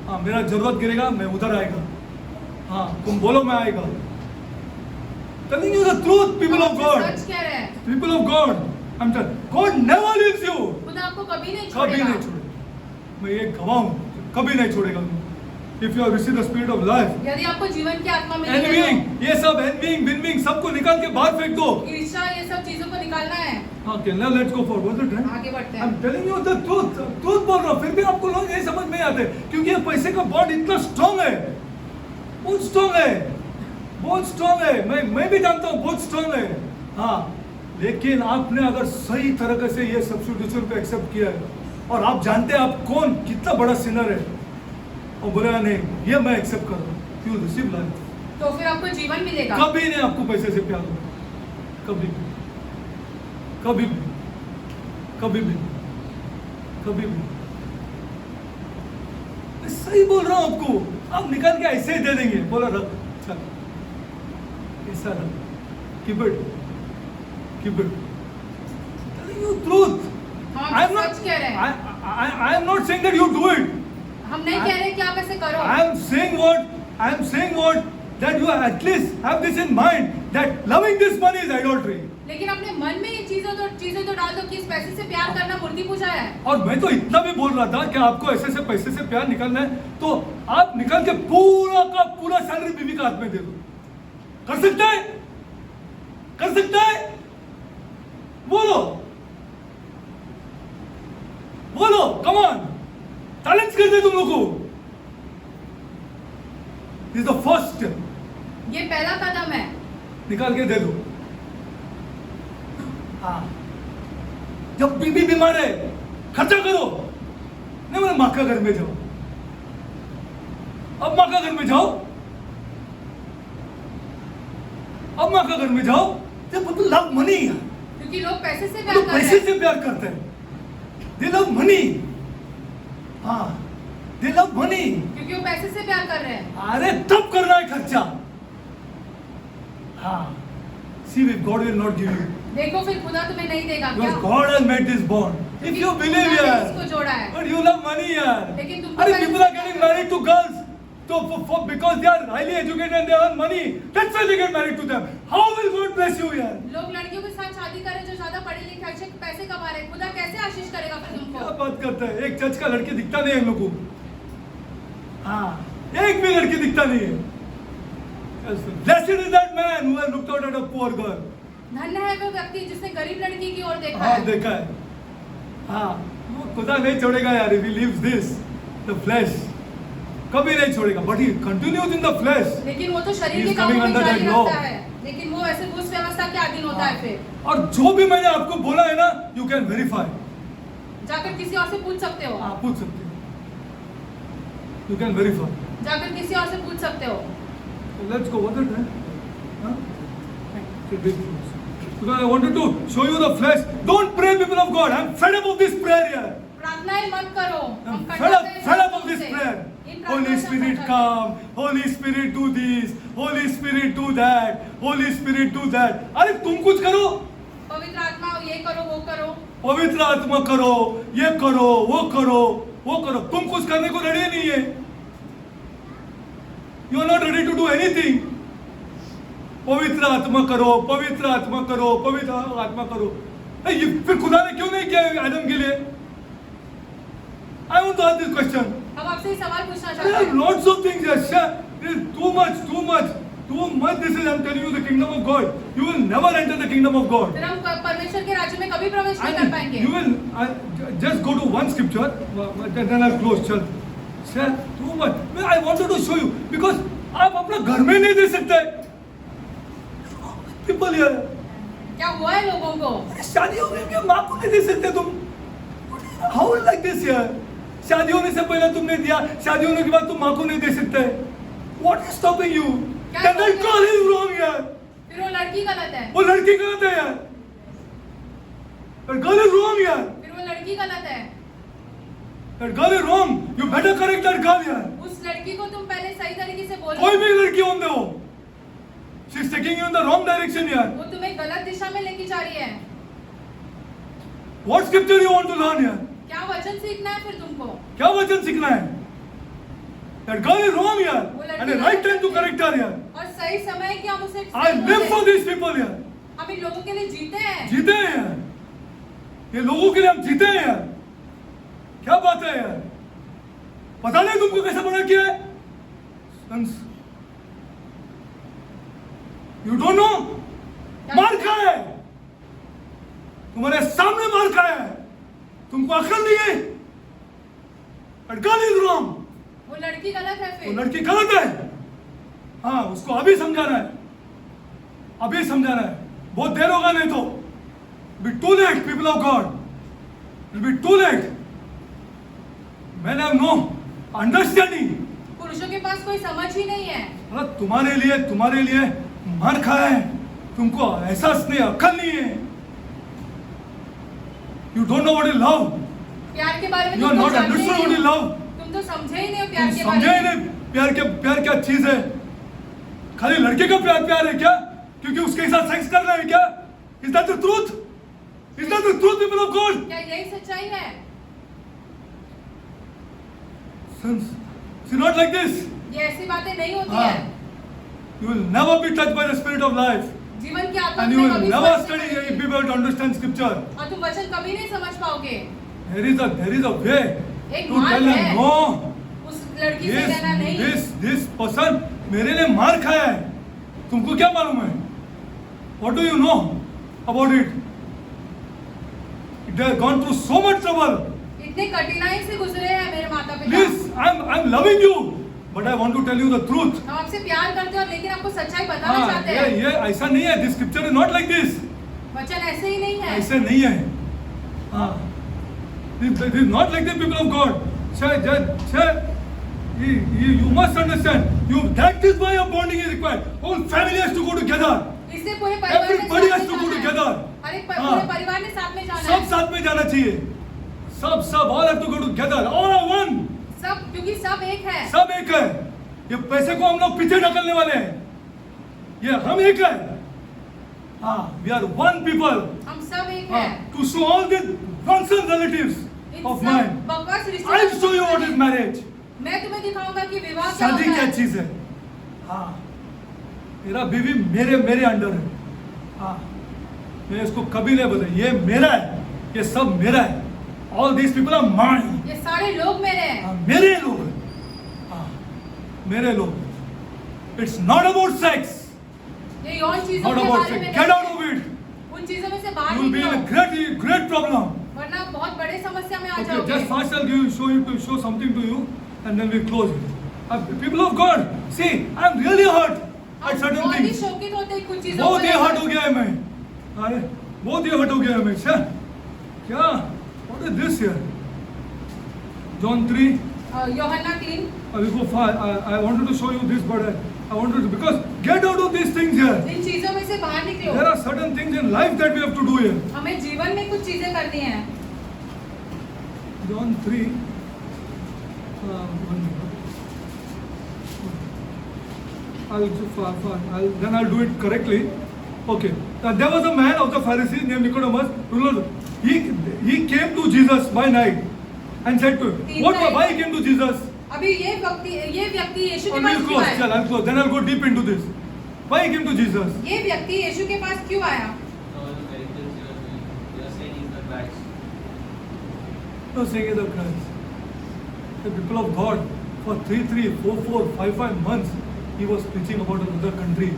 हाँ, मेरा जरूरत गिरेगा मैं उधर आएगा। हाँ, तुम बोलो मैं आएगा। Telling you the truth, people of God, सच कह रहे हैं। people of God, I'm telling, God never leaves you। खुदा आपको कभी नहीं कभी छोड़ेगा। नहीं छोड़ेगा। मैं ये गवाह हूँ, कभी नहीं छोड़ेगा। If you have received the spirit of life, यदि आपको जीवन की आत्मा मिली है envying, ये सब envying, winning, सबको निकाल के बाहर फेंक दो। तो ईर्ष्या, ये सब चीजों को निकालना है। Okay, now let's go forward, right? आगे बढ़ते हैं। I'm telling you the truth, truth बोल रहा हूँ, फिर भी आपको लोग ये समझ नहीं आते, क्योंकि ये पैसे का बॉन्ड इतना स्ट्रॉन्ग है, बहुत स्ट्रॉन्ग है, बहुत स्ट्रॉन्ग है। मैं भी जानता हूँ बहुत स्ट्रॉन्ग है। हाँ, लेकिन आपने अगर सही तरीके से ये सब्स्टिट्यूशन को एक्सेप्ट किया है, और आप जानते हैं आप कौन कितना बड़ा सिनर है, और बोले नहीं ये मैं एक्सेप्ट कर रहा हूँ, यू रिसीव लाइफ। तो फिर आपको जीवन मिलेगा। कभी नहीं आपको पैसे से प्यार होगा, कभी भी, कभी भी, कभी भी, कभी भी। मैं सही बोल रहा हूँ आपको। आप निकाल के ऐसे ही दे देंगे, बोला रख, चल ऐसा रख, keep it, keep it. Telling you truth. हम आई एम नॉट, सच कह रहे हैं। I am not saying that you do it. हम नहीं कह रहे कि आप ऐसे करो। I am saying what that you at least have this in mind that loving this money is idolatry। लेकिन अपने मन में ये चीजें तो डाल दो कि इस पैसे से प्यार करना मूर्ति पूजा है। और मैं तो इतना भी बोल रहा था कि आपको ऐसे से पैसे से प्यार निकालना है तो आप निकाल के पूरा का पूरा सैलरी बीवी का हाथ में दे दो। कर सकता है, कर सकता है, बोलो बोलो, कम ऑन, चैलेंज कर दे तुम लोग को। This the first step. ये पहला कदम है। निकाल के दे दो। हाँ, जब बीबी बीमार है खर्चा करो। नहीं बोले माँ का घर में जाओ, अब माँ का घर में जाओ, अब माँ का घर में जाओ। जब पीपल लव मनी, क्योंकि लोग पैसे से प्यार तो कर रहे पैसे हैं। से प्यार करते हैं। दे लव मनी। हाँ, दे लव मनी। क्योंकि वो पैसे से प्यार कर रहे हैं। अरे तब करना है खर्चा। हाँ, see if God will not give you, देखो फिर खुदा तुम्हें नहीं देगा क्या? because God has made this bond. If you believe खुदा ने यार, इसको जोड़ा है। but you love money यार। लेकिन तुमको अरे पैसे people are से getting प्यार married to girls, so for because they are highly educated and they earn money, that's why they get married to them. How will God bless you यार? लोग लड़कियों के साथ शादी करें जो ज्यादा पढ़े लिखे अच्छे पैसे कमा रहे हैं। खुदा कैसे आशीष करेगा फिर क्या तुमको? बात करता है? एक चर्च का लड़की दिखता नहीं है इन लोगों को। हाँ, एक भी लड़की दिखता नहीं है। Blessed is that man who has looked out at a poor girl. धन्य है वो व्यक्ति जिसने गरीब लड़की की ओर देखा हाँ, है। देखा है। हाँ, वो खुदा नहीं छोड़ेगा यार। If he leaves this, the flesh, कभी नहीं छोड़ेगा। But he continues in the flesh. लेकिन वो तो शरीर He के is कामों coming में under जारी that law. रखता है। लेकिन वो ऐसे उस व्यवस्था के अधीन होता है फिर। और जो भी मैंने आपको बोला है ना, you can verify. जाकर किसी और से पूछ सकते हो। आप पूछ सकते हो। You can verify. जाकर किसी और से पूछ सकते हो। So let's go. What's it? Huh? Because I wanted to show you the flesh. Don't pray, people of God. I'm fed up of this prayer here. प्रार्थनाएं मत करो। हम I'm करते हैं fed up of सब this से। prayer. इन Holy प्रार्थनाओं से Spirit हम come. Holy Spirit do this. Holy Spirit do that. Holy Spirit do that. अरे तुम कुछ करो. पवित्र आत्मा ये करो वो करो। पवित्र आत्मा करो, ये करो, वो करो, वो करो। तुम कुछ करने को रेडी नहीं है। You are not ready to do anything. पवित्र आत्मा करो, पवित्र आत्मा करो, पवित्र आत्मा करो। ये फिर खुदा ने क्यों नहीं किया आदम के लिए? I want to ask this question. हम आपसे ये सवाल पूछना There चाहते are हैं। lots of things here. Sir, there is too much. This is, I'm telling you, the kingdom of God. You will never enter the kingdom of God. फिर हम परमेश्वर के राज्य में कभी प्रवेश नहीं कर पाएंगे। You will just go to one scripture, then I'll close. Chal. Sir, too much. I wanted to show you because आप अपना घर में नहीं दे सकते। People here. क्या हुआ है लोगों को? शादी होने के माँ को नहीं दे सकते तुम। How like this here? शादी होने से पहले तुमने दिया, शादी होने के बाद तुम माँ को नहीं दे सकते। What is stopping you? That girl is wrong here. फिर वो लड़की गलत है। वो लड़की गलत है यार। That girl is wrong here. फिर वो लड़की गलत है। That girl is wrong. You better correct that girl here. उस लड़की को तुम पहले सही तरीके से बोलो। कोई भी लड़की होने दो। She's taking you in the wrong direction here. वो तुम्हें गलत दिशा में लेके जा रही है। What scripture you want to learn here? क्या वचन सीखना है फिर तुमको? क्या वचन सीखना है? That girl is wrong here. And the right time to correct her here. और सही समय कि हम उसे I live for these people here. हम इन लोगों के लिए जीते हैं। जीते हैं यार। ये लोगों के लिए हम जीते हैं यार। क्या बात है यार? पता नहीं तुमको कैसे बना किया है? Sons. You don't know? मार खाया है। तुम्हारे सामने मार खाया है। तुमको अकल नहीं है? That girl is wrong. वो लड़की गलत है वो फिर। लड़की गलत है। हाँ, उसको अभी समझाना है। अभी समझाना है। बहुत देर होगा नहीं तो। Be too late, people of God. It will be too late. Men have no understanding. पुरुषों के पास कोई समझ ही नहीं है। मतलब तुम्हारे लिए मार खाया है। तुमको एहसास नहीं, अक्ल नहीं है। You don't know what is love. प्यार के बारे में You are तुम तो not जानते understood ही what is नहीं। love. तुम तो समझे ही नहीं हो तुम प्यार के समझे बारे ही में। नहीं प्यार क्या चीज है? खाली लड़के का प्यार है क्या? क्योंकि उसके साथ सेक्स करना है क्या? Is that the truth? Is that the truth, people of God? क्या यही सच्चाई है? Sons, it's not like this. ये ऐसी बातें नहीं होती हाँ. है। You will never be touched by the spirit of life, जीवन की आत्मा and you में will कभी never स्पर्श study नहीं be होगी। able to understand scripture. और तुम वचन कभी नहीं समझ पाओगे। There is a way एक to मार्ग tell है। them no. उस लड़की से कहना नहीं। This person मेरे लिए मार खाया है। तुमको क्या मालूम है? What do you know about it? They have gone through so much trouble. इतने कठिनाई से गुजरे हैं मेरे माता पिता। Please, I'm loving you, but I want to tell you the truth. हम आपसे प्यार करते हैं लेकिन आपको सच्चाई बताना चाहते हैं। ये ऐसा नहीं है. This scripture is not like this. वचन ऐसे ही नहीं है। ऐसे नहीं है. हाँ. This is not like the people of God. You must understand. That is why a bonding is required. Whole family has to go together. इससे पूरे परिवार ने Everybody साथ has to में go जाना है। together. हर एक हाँ. पूरे परिवार ने साथ में जाना सब है। साथ में जाना चाहिए. सब all have to go together. All are one. सब क्योंकि सब एक है। सब एक है. ये पैसे को हम लोग पीछे ढकलने वाले हैं. ये हम एक है. हाँ, we are one people. हम सब एक हाँ, है। to show all the nonsense relatives in of सब mine. बकवास रिश्ते I'll show you what is marriage. मैं तुम्हें दिखाऊंगा कि विवाह क्या शादी होता क्या है। चीज है. हाँ, मेरा बीवी मेरे अंडर है. हाँ, मैं इसको कभी नहीं बोलता. ये मेरा है. ये सब मेरा है. All these people are mine. ये सारे लोग मेरे हैं। हाँ, मेरे लोग हैं. हाँ, मेरे लोग. It's not about sex. ये यौन चीजों Not के about बारे sex. में Get नहीं out है। of it. उन चीजों में से बाहर You will be in a निकलो great problem. वरना बहुत बड़े समस्या में आ Okay, जाओगे। just fast I'll show something to you, and then we close it. People of God, see, I'm really hurt at certain बहुत ही things. शौकीन होते हैं कुछ चीजों बहुत को ही हर्ट लेकर। हो गया है मैं. अरे, बहुत ही हर्ट हो गया है मैं. सर, क्या? What is this here? John 3. यूहन्ना 3 I will go far. I wanted to show you this, but I wanted to, because get out of these things here. इन चीजों में से बाहर निकलो। There are certain things in life that we have to do here. हमें जीवन में कुछ चीजें करनी है। John 3. I'll do it correctly. Okay. There was a man of the Pharisees named Nicodemus. He came to Jesus by night and said to him, why he came to Jesus? अभी ये व्यक्ति यीशु के Or पास we'll क्यों close. आया? I'll close. Then I'll go deep into this. Why he came to Jesus? ये व्यक्ति यीशु के पास क्यों आया? No, saying it of Christ. the people of God, for 3, 4, 5 months, he was preaching about another country.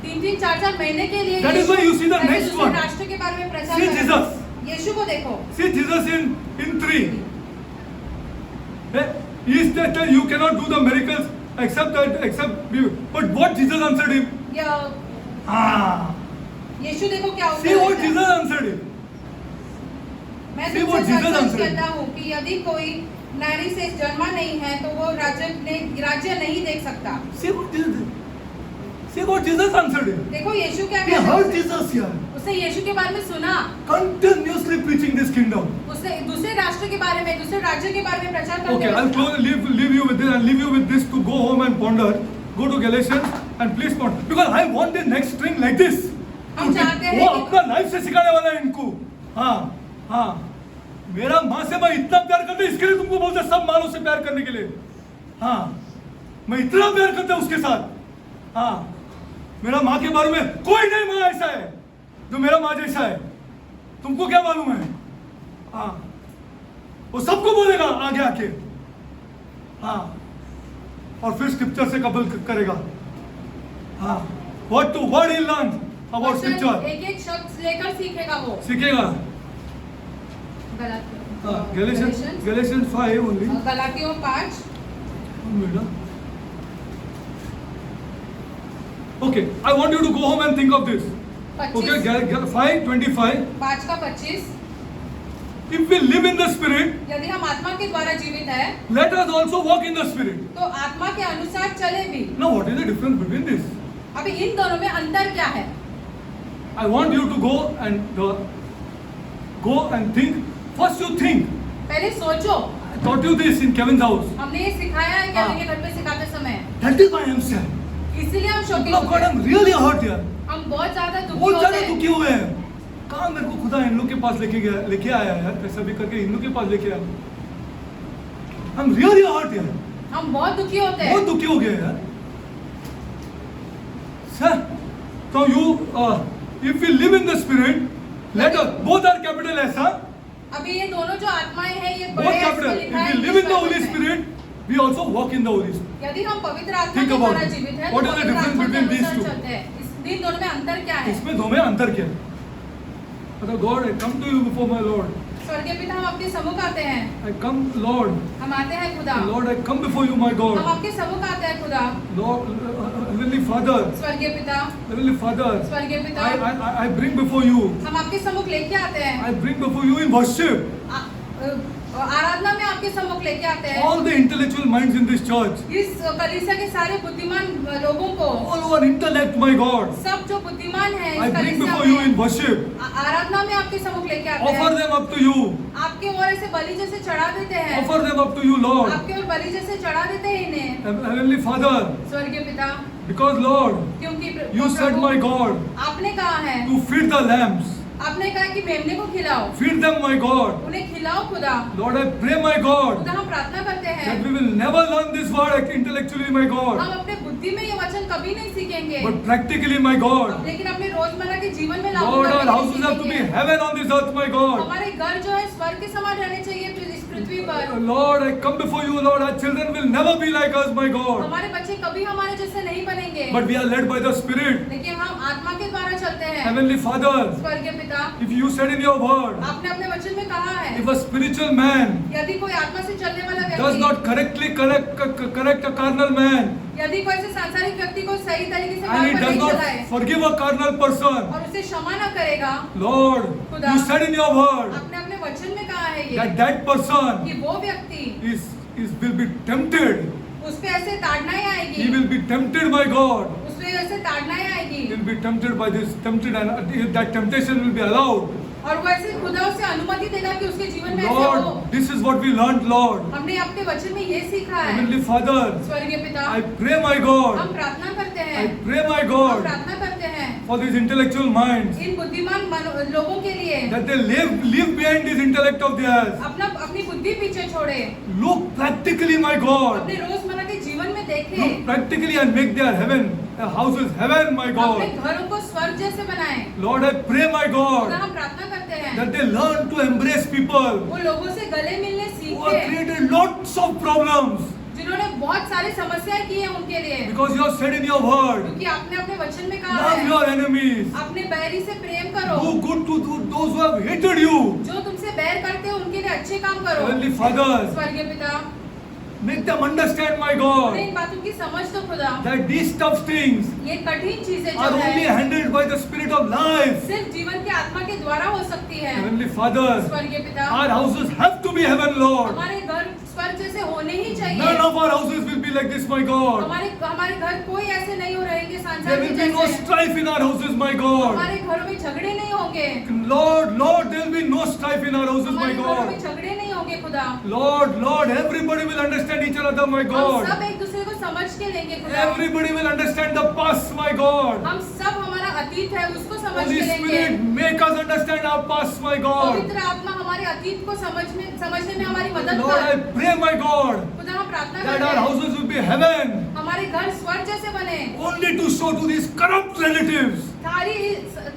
3, 4 महीने के लिए That is why you see the ऐसे next दूसरे one. राष्ट्र के बारे में प्रचार See कर रहे Jesus. हैं। यीशु को देखो। See Jesus in 3. He is that you cannot do the miracles except but what Jesus answered him? या Ah. यीशु देखो क्या See what Jesus answered him. मैं See what तुमसे Jesus सच answered. कहता हूँ कि यदि कोई नारी से जन्मा नहीं है तो वो राज्य नहीं देख सकता। See what Jesus answered him. देखो यीशु क्या He कहता heard है। Jesus here, उसने यीशु के बारे में सुना, continuously preaching this kingdom. उसने दूसरे राष्ट्र के बारे में, दूसरे राज्य के बारे में प्रचार करते Okay, हुए I'll सुना। leave you with this and leave you with this to go home and ponder. Go to Galatians and please ponder because I want the next string like this. हम चाहते हैं वो कि- अपना लाइफ से सिखाने वाला है इनको. हाँ मेरा माँ से मैं इतना प्यार करता हूँ इसके लिए तुमको बोलते सब मानव से प्यार करने के लिए. हाँ मैं इतना प्यार करता हूँ उसके साथ. हाँ मेरा माँ के बारे में कोई नहीं माँ ऐसा है जो मेरा माँ जैसा है. तुमको क्या मालूम है? हाँ वो सबको बोलेगा आगे आके. हाँ और फिर स्क्रिप्चर से कबल करेगा. हाँ what to word he learn about scripture एक शब्द लेकर सीखेगा वो। सीखेगा. Galatians 5 only. गलातियों 5। Okay, I want you to go home and think of this. 25 Okay, 5:25. 5 का 25। If we live in the Spirit, यदि हम आत्मा के द्वारा जीवित है let us also walk in the Spirit. तो आत्मा के अनुसार चले भी। Now, what is the difference between this? अभी इन दोनों में अंतर क्या है? I want you to go and think. First, you think. पहले सोचो। I taught you this in Kevin's house. हमने ये सिखाया है केविन के घर पे सिखाते समय। That is why I am sad. इसीलिए हम शोकित People of God, होते I'm हैं। really hurt here. हम बहुत ज्यादा दुखी बहुत होते ज्यादा हैं। दुखी हुए हैं. कहाँ मेरे को खुदा इन लोग के पास लेके आया यार, कैसा भी करके इन लोग के पास लेके आया. I'm really hurt here. हम बहुत दुखी होते हैं। बहुत दुखी हो गए यार. Sir, so if we live in the Spirit, let us, both are capital S, huh? अभी ये दोनों जो आत्माएं हैं ये Both बड़े S capital. में लिखा If है, we live in the English Holy में है। Spirit, we also walk in the Holy Spirit. यदि हम पवित्र आत्मा Think के about द्वारा it. जीवित हैं What तो is the पवित्र difference आत्मा के between these अनुसार two? चलते हैं। इन दोनों में अंतर क्या है? इसमें दो में अंतर क्या है? मतलब God, I come to you before my Lord. स्वर्गीय पिता हम आपके सम्मुख आते हैं। I come, Lord. हम आते हैं खुदा। Lord, I come before you, my हम God. आपके सम्मुख आते हैं खुदा। Lord, Heavenly Father, स्वर्गीय पिता, Heavenly Father, स्वर्गीय पिता, I bring before you. हम आपके सम्मुख लेके आते हैं। I bring before you in worship आराधना में आपके सम्मुख लेके आते हैं। all the intellectual minds in this church. इस कलीसिया के सारे बुद्धिमान लोगों को, All who are intellect, my God. सब जो बुद्धिमान हैं I इस bring कलीसिया before you in में, worship. आराधना में आपके सम्मुख लेके आते Offer हैं। them up to you. आपके ओर ऐसे बलि जैसे चढ़ा देते हैं। Offer them up to you, Lord. आपके ओर बलि जैसे चढ़ा देते हैं इन्हें। Heavenly Father, स्वर्गीय पिता, because Lord, क्योंकि you said, Prabhu, my God, आपने कहा है, to feed the lambs. आपने कहा कि मेमने को खिलाओ, Feed them, my God. उन्हें खिलाओ खुदा। Lord, I pray, my God, खुदा हम प्रार्थना करते हैं that we will never learn this word intellectually, my God, हम अपने बुद्धि में ये वचन कभी नहीं सीखेंगे, but practically, my God. लेकिन अपने रोजमर्रा के जीवन में लागू Lord, करने our के लिए houses have to be सीखेंगे। heaven on this earth, my God. हमारे घर जो है स्वर्ग के समान रहने चाहिए इस पृथ्वी पर। Lord, I come before you, Lord. Our children will never be like us, my God. हमारे बच्चे कभी हमारे जैसे नहीं बनेंगे, But we are led by the Spirit. लेकिन हम आत्मा के द्वारा चलते हैं। Heavenly Father, स्वर्गीय पिता, if you said in your word, आपने अपने वचन में कहा है, if a spiritual man यदि कोई आत्मा से चलने वाला does व्यक्ति, not correctly correct a carnal man, यदि कोई ऐसे सांसारिक व्यक्ति को सही तरीके से and मार्ग he पर does नहीं not चलाए forgive a carnal person, और उसे क्षमा न करेगा, Lord, खुदा, you said in your word आपने अपने वचन में कहा है ये that person कि वो व्यक्ति will be tempted. उस पे ऐसे ताड़नाएं आएगी, He will be tempted by God. उस पे ऐसे ताड़नाएं आएगी He will be tempted by this, and that temptation will be allowed. और वो ऐसे खुदा उसे अनुमति देगा कि उसके जीवन में ऐसे हो। Lord, this is what we learned, Lord. हमने आपके वचन में ये सीखा है। Heavenly Father, स्वर्गीय पिता, I pray, my God, हम प्रार्थना करते हैं, I pray, my हम God, प्रार्थना करते हैं for these intellectual minds, इन बुद्धिमान लोगों के लिए, that they live behind this intellect of theirs. अपनी बुद्धि पीछे छोड़े, Look practically, my God. अपने रोजमर्रा के जीवन में देखें Look practically and make their heaven house is heaven, my अपने God. घरों को स्वर्ग जैसे बनाएं। Lord, I pray, my खुदा God, हम प्रार्थना करते हैं that they learn to embrace people वो लोगों से गले मिलने who have सीखे created lots of problems. जिन्होंने बहुत सारी समस्याएं की हैं उनके लिए, Because you have said in your word, क्योंकि आपने अपने वचन में कहा love है your enemies. अपने बैरी से प्रेम करो, Do good to those who have hated you. जो तुमसे बैर करते हैं उनके लिए अच्छे काम करो। Heavenly Father, स्वर्गीय पिता, make them understand, my उन्हें God, इन बातों की समझ दो खुदा। that these tough things ये कठिन चीजें are जो only है handled by the Spirit of life. सिर्फ जीवन की आत्मा के द्वारा हो सकती है। Heavenly Father, स्वर्गीय पिता, our houses have to be heaven, Lord. हमारे घर स्वर्ग जैसे होने ही None चाहिए। of our houses will be like this, my God. हमारे घर कोई ऐसे नहीं हो रहेंगे There सांसार will के be no जैसे। strife in our houses, my God. हमारे घरों में झगड़े नहीं होंगे, Lord, there will be no strife in our houses, my हमारे घरों में God. झगड़े नहीं होंगे खुदा। Lord, everybody will understand each other, my हम God. सब एक दूसरे को समझ के लेंगे खुदा। Everybody will understand the past, my God. हम सब हमारा अतीत है उसको समझ Holy के लेंगे। Spirit, make us understand our past, my God. पवित्र आत्मा हमारे अतीत को समझने में हमारी मदद Lord, I कर। pray, my God, खुदा हम प्रार्थना that करते our हैं houses will be heaven, हमारे घर स्वर्ग जैसे बने, only to show to these corrupt relatives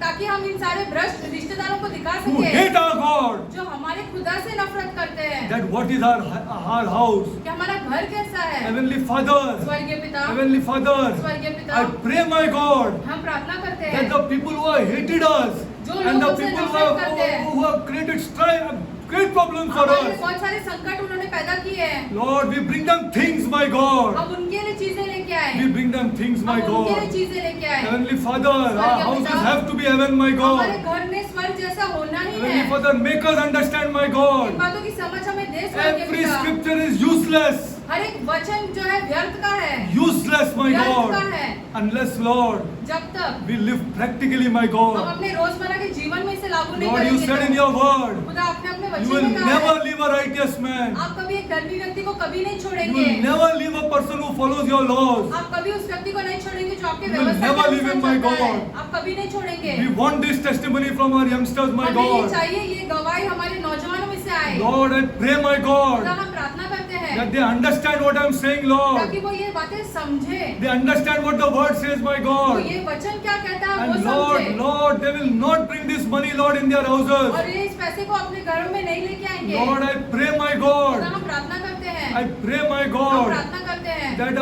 ताकि हम इन सारे भ्रष्ट रिश्तेदारों को दिखा who सके hate our God, जो हमारे खुदा से नफरत करते हैं that what is our house. कि हमारा घर कैसा है। Heavenly Father, स्वर्गीय पिता, Heavenly Father, स्वर्गीय I पिता, pray, my God, हम प्रार्थना करते that हैं the people who have hated us जो and the लोग हमसे people नफरत करते हैं, who have created strife, great problems for हमारे लिए us. बहुत सारे संकट उन्होंने पैदा किए हैं, Lord, we bring them things, my God. हम उनके लिए चीजें लेके आए, We bring them things, my हम उनके लिए God. चीजें लेके आए। Heavenly Father, our houses have to be heaven, my हमारे God. घर में स्वर्ग जैसा होना ही Heavenly है। Father, make us understand, my in God. बातों की समझ हमें दे स्वर्गीय Every पिता। scripture is useless. हर एक वचन जो है व्यर्थ का है, Useless, my व्यर्थ का God. है, Unless, Lord, जब तक we live practically, my हम God. अपने रोजमर्रा के जीवन में इसे लागू नहीं Lord, you करेंगे said in तो your word, खुदा आपने अपने you वचन will में कहा never है, leave a righteous man. आप कभी एक धर्मी व्यक्ति को कभी नहीं You छोड़ेंगे, will never leave a person who follows your laws. आप कभी उस व्यक्ति को नहीं छोड़ेंगे जो आपके You will व्यवस्था never के leave अनुसार him, my चलता है, God. आप कभी नहीं छोड़ेंगे। We want this testimony from our youngsters, my हमें ये God. चाहिए, ये गवाही हमारे नौजवानों में से आए। Lord, I pray, my खुदा God, हम प्रार्थना करते हैं that they understand what I'm saying, Lord. ताकि वो ये बातें समझे, They understand what the word says, my वो God. ये वचन क्या कहता है वो And समझे, Lord, they will not bring this money, Lord, in their houses. और ये इस पैसे को अपने घरों में नहीं लेके आएंगे। Lord, I pray, my खुदा God, हम प्रार्थना करते हैं, I pray, my हम God, प्रार्थना करते हैं that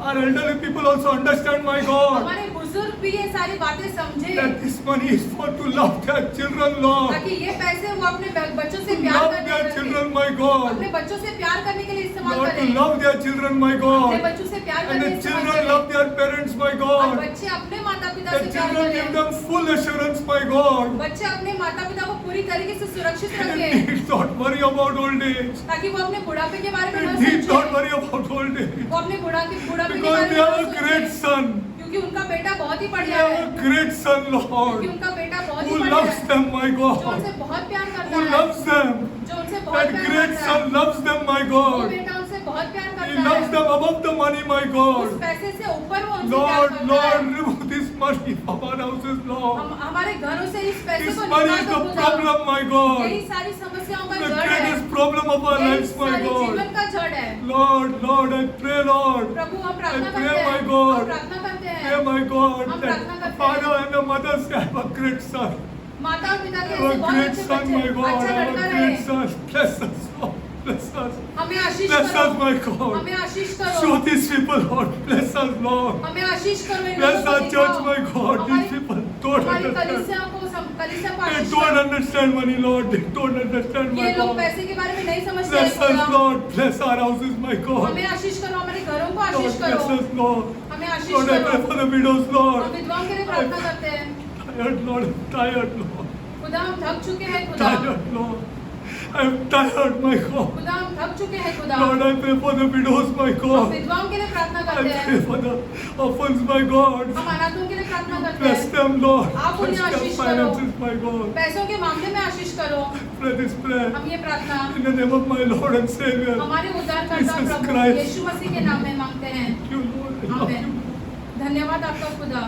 our elderly people also understand, my God, हमारे बुजुर्ग भी ये सारी बातें समझे, that this money is for to love their children, Lord. ताकि ये पैसे वो अपने बच्चों से To प्यार love करने their के लिए, children, my God. अपने बच्चों से प्यार करने के लिए इस्तेमाल Lord, to करें, love their children, my अपने God. बच्चों से प्यार And करने the इस्तेमाल children करें, love their parents, my और God. बच्चे अपने माता पिता The से प्यार children give करें, them full assurance, my God. बच्चे अपने माता पिता को पूरी तरीके से सुरक्षित And रखें, need not worry about old age. ताकि वो अपने बुढ़ापे के बारे में They न need not सोचें, worry about old age. वो अपने बुढ़ापे के Because बारे they में have न a great सोचें, son. क्योंकि उनका बेटा बहुत ही They बढ़िया have है, a great son, क्योंकि Lord. उनका बेटा बहुत ही Who बढ़िया loves है, them, my जो God. उनसे बहुत प्यार करता Who है, loves them. जो उनसे बहुत That प्यार great करता है, son loves them, my वो God. बेटा उनसे बहुत प्यार He करता loves है, them above the money, my उस God. पैसे से ऊपर वो उनसे प्यार Lord, करता है। Lord, remove this money from our houses, Lord. हमारे घरों से इस पैसे This को money निकाल is दो the खुदा। problem, my God. यही सारी समस्याओं का The जड़ है, greatest problem of our यही lives, my सारी God. जीवन का जड़ है। Lord, I pray, Lord. प्रभु हम प्रार्थना I pray, करते my हैं, God. हम प्रार्थना करते Pray, हैं, my God, हम that प्रार्थना the करते father हैं, and the mother say, I have a great son. माता और पिता के I have ऐसे a बहुत great अच्छे son, my बच्चे, God. अच्छा I have लड़का a रहे, great son. Bless us, Lord. Bless us. हमें आशीष Bless करो, us, my God. हमें आशीष Show करो, these people, Lord. Bless us, Lord. हमें आशीष करो, इन Bless लोगों our को church, दिखाओ। my God. These हमारी people don't हमारी understand. कलीसिया को कलीसिया को They आशीष don't करो। understand money, Lord. They don't understand, my ये लोग God. पैसे के बारे में नहीं समझते Bless हैं, us, खुदा। Lord. Bless our houses, my God. हमें आशीष करो, हमारे घरों को Lord, आशीष bless करो, us, Lord. हमें आशीष Lord, I pray करो। for the widows, हम Lord. विधवाओं के लिए प्रार्थना करते हैं, Tired, Lord. I'm tired, Lord. खुदा हम थक चुके हैं, खुदा Tired, Lord. I'm tired, my God. खुदा हम थक चुके हैं, खुदा Lord, I pray for the widows, my हम God. विधवाओं के लिए प्रार्थना I करते pray हैं, for the orphans, my God. हम अनाथों के लिए प्रार्थना करते Bless हैं, them, Lord. आप उन्हें Bless their Ashish finances, my God. पैसों के मामले में आशीष करो। Pray this prayer हम ये प्रार्थना in the name of my Lord and Savior. हमारे उद्धारकर्ता Jesus प्रभु Christ. यीशु मसीह के नाम में मांगते हैं, Thank you, Lord. I love आमीन। you. धन्यवाद आपका खुदा।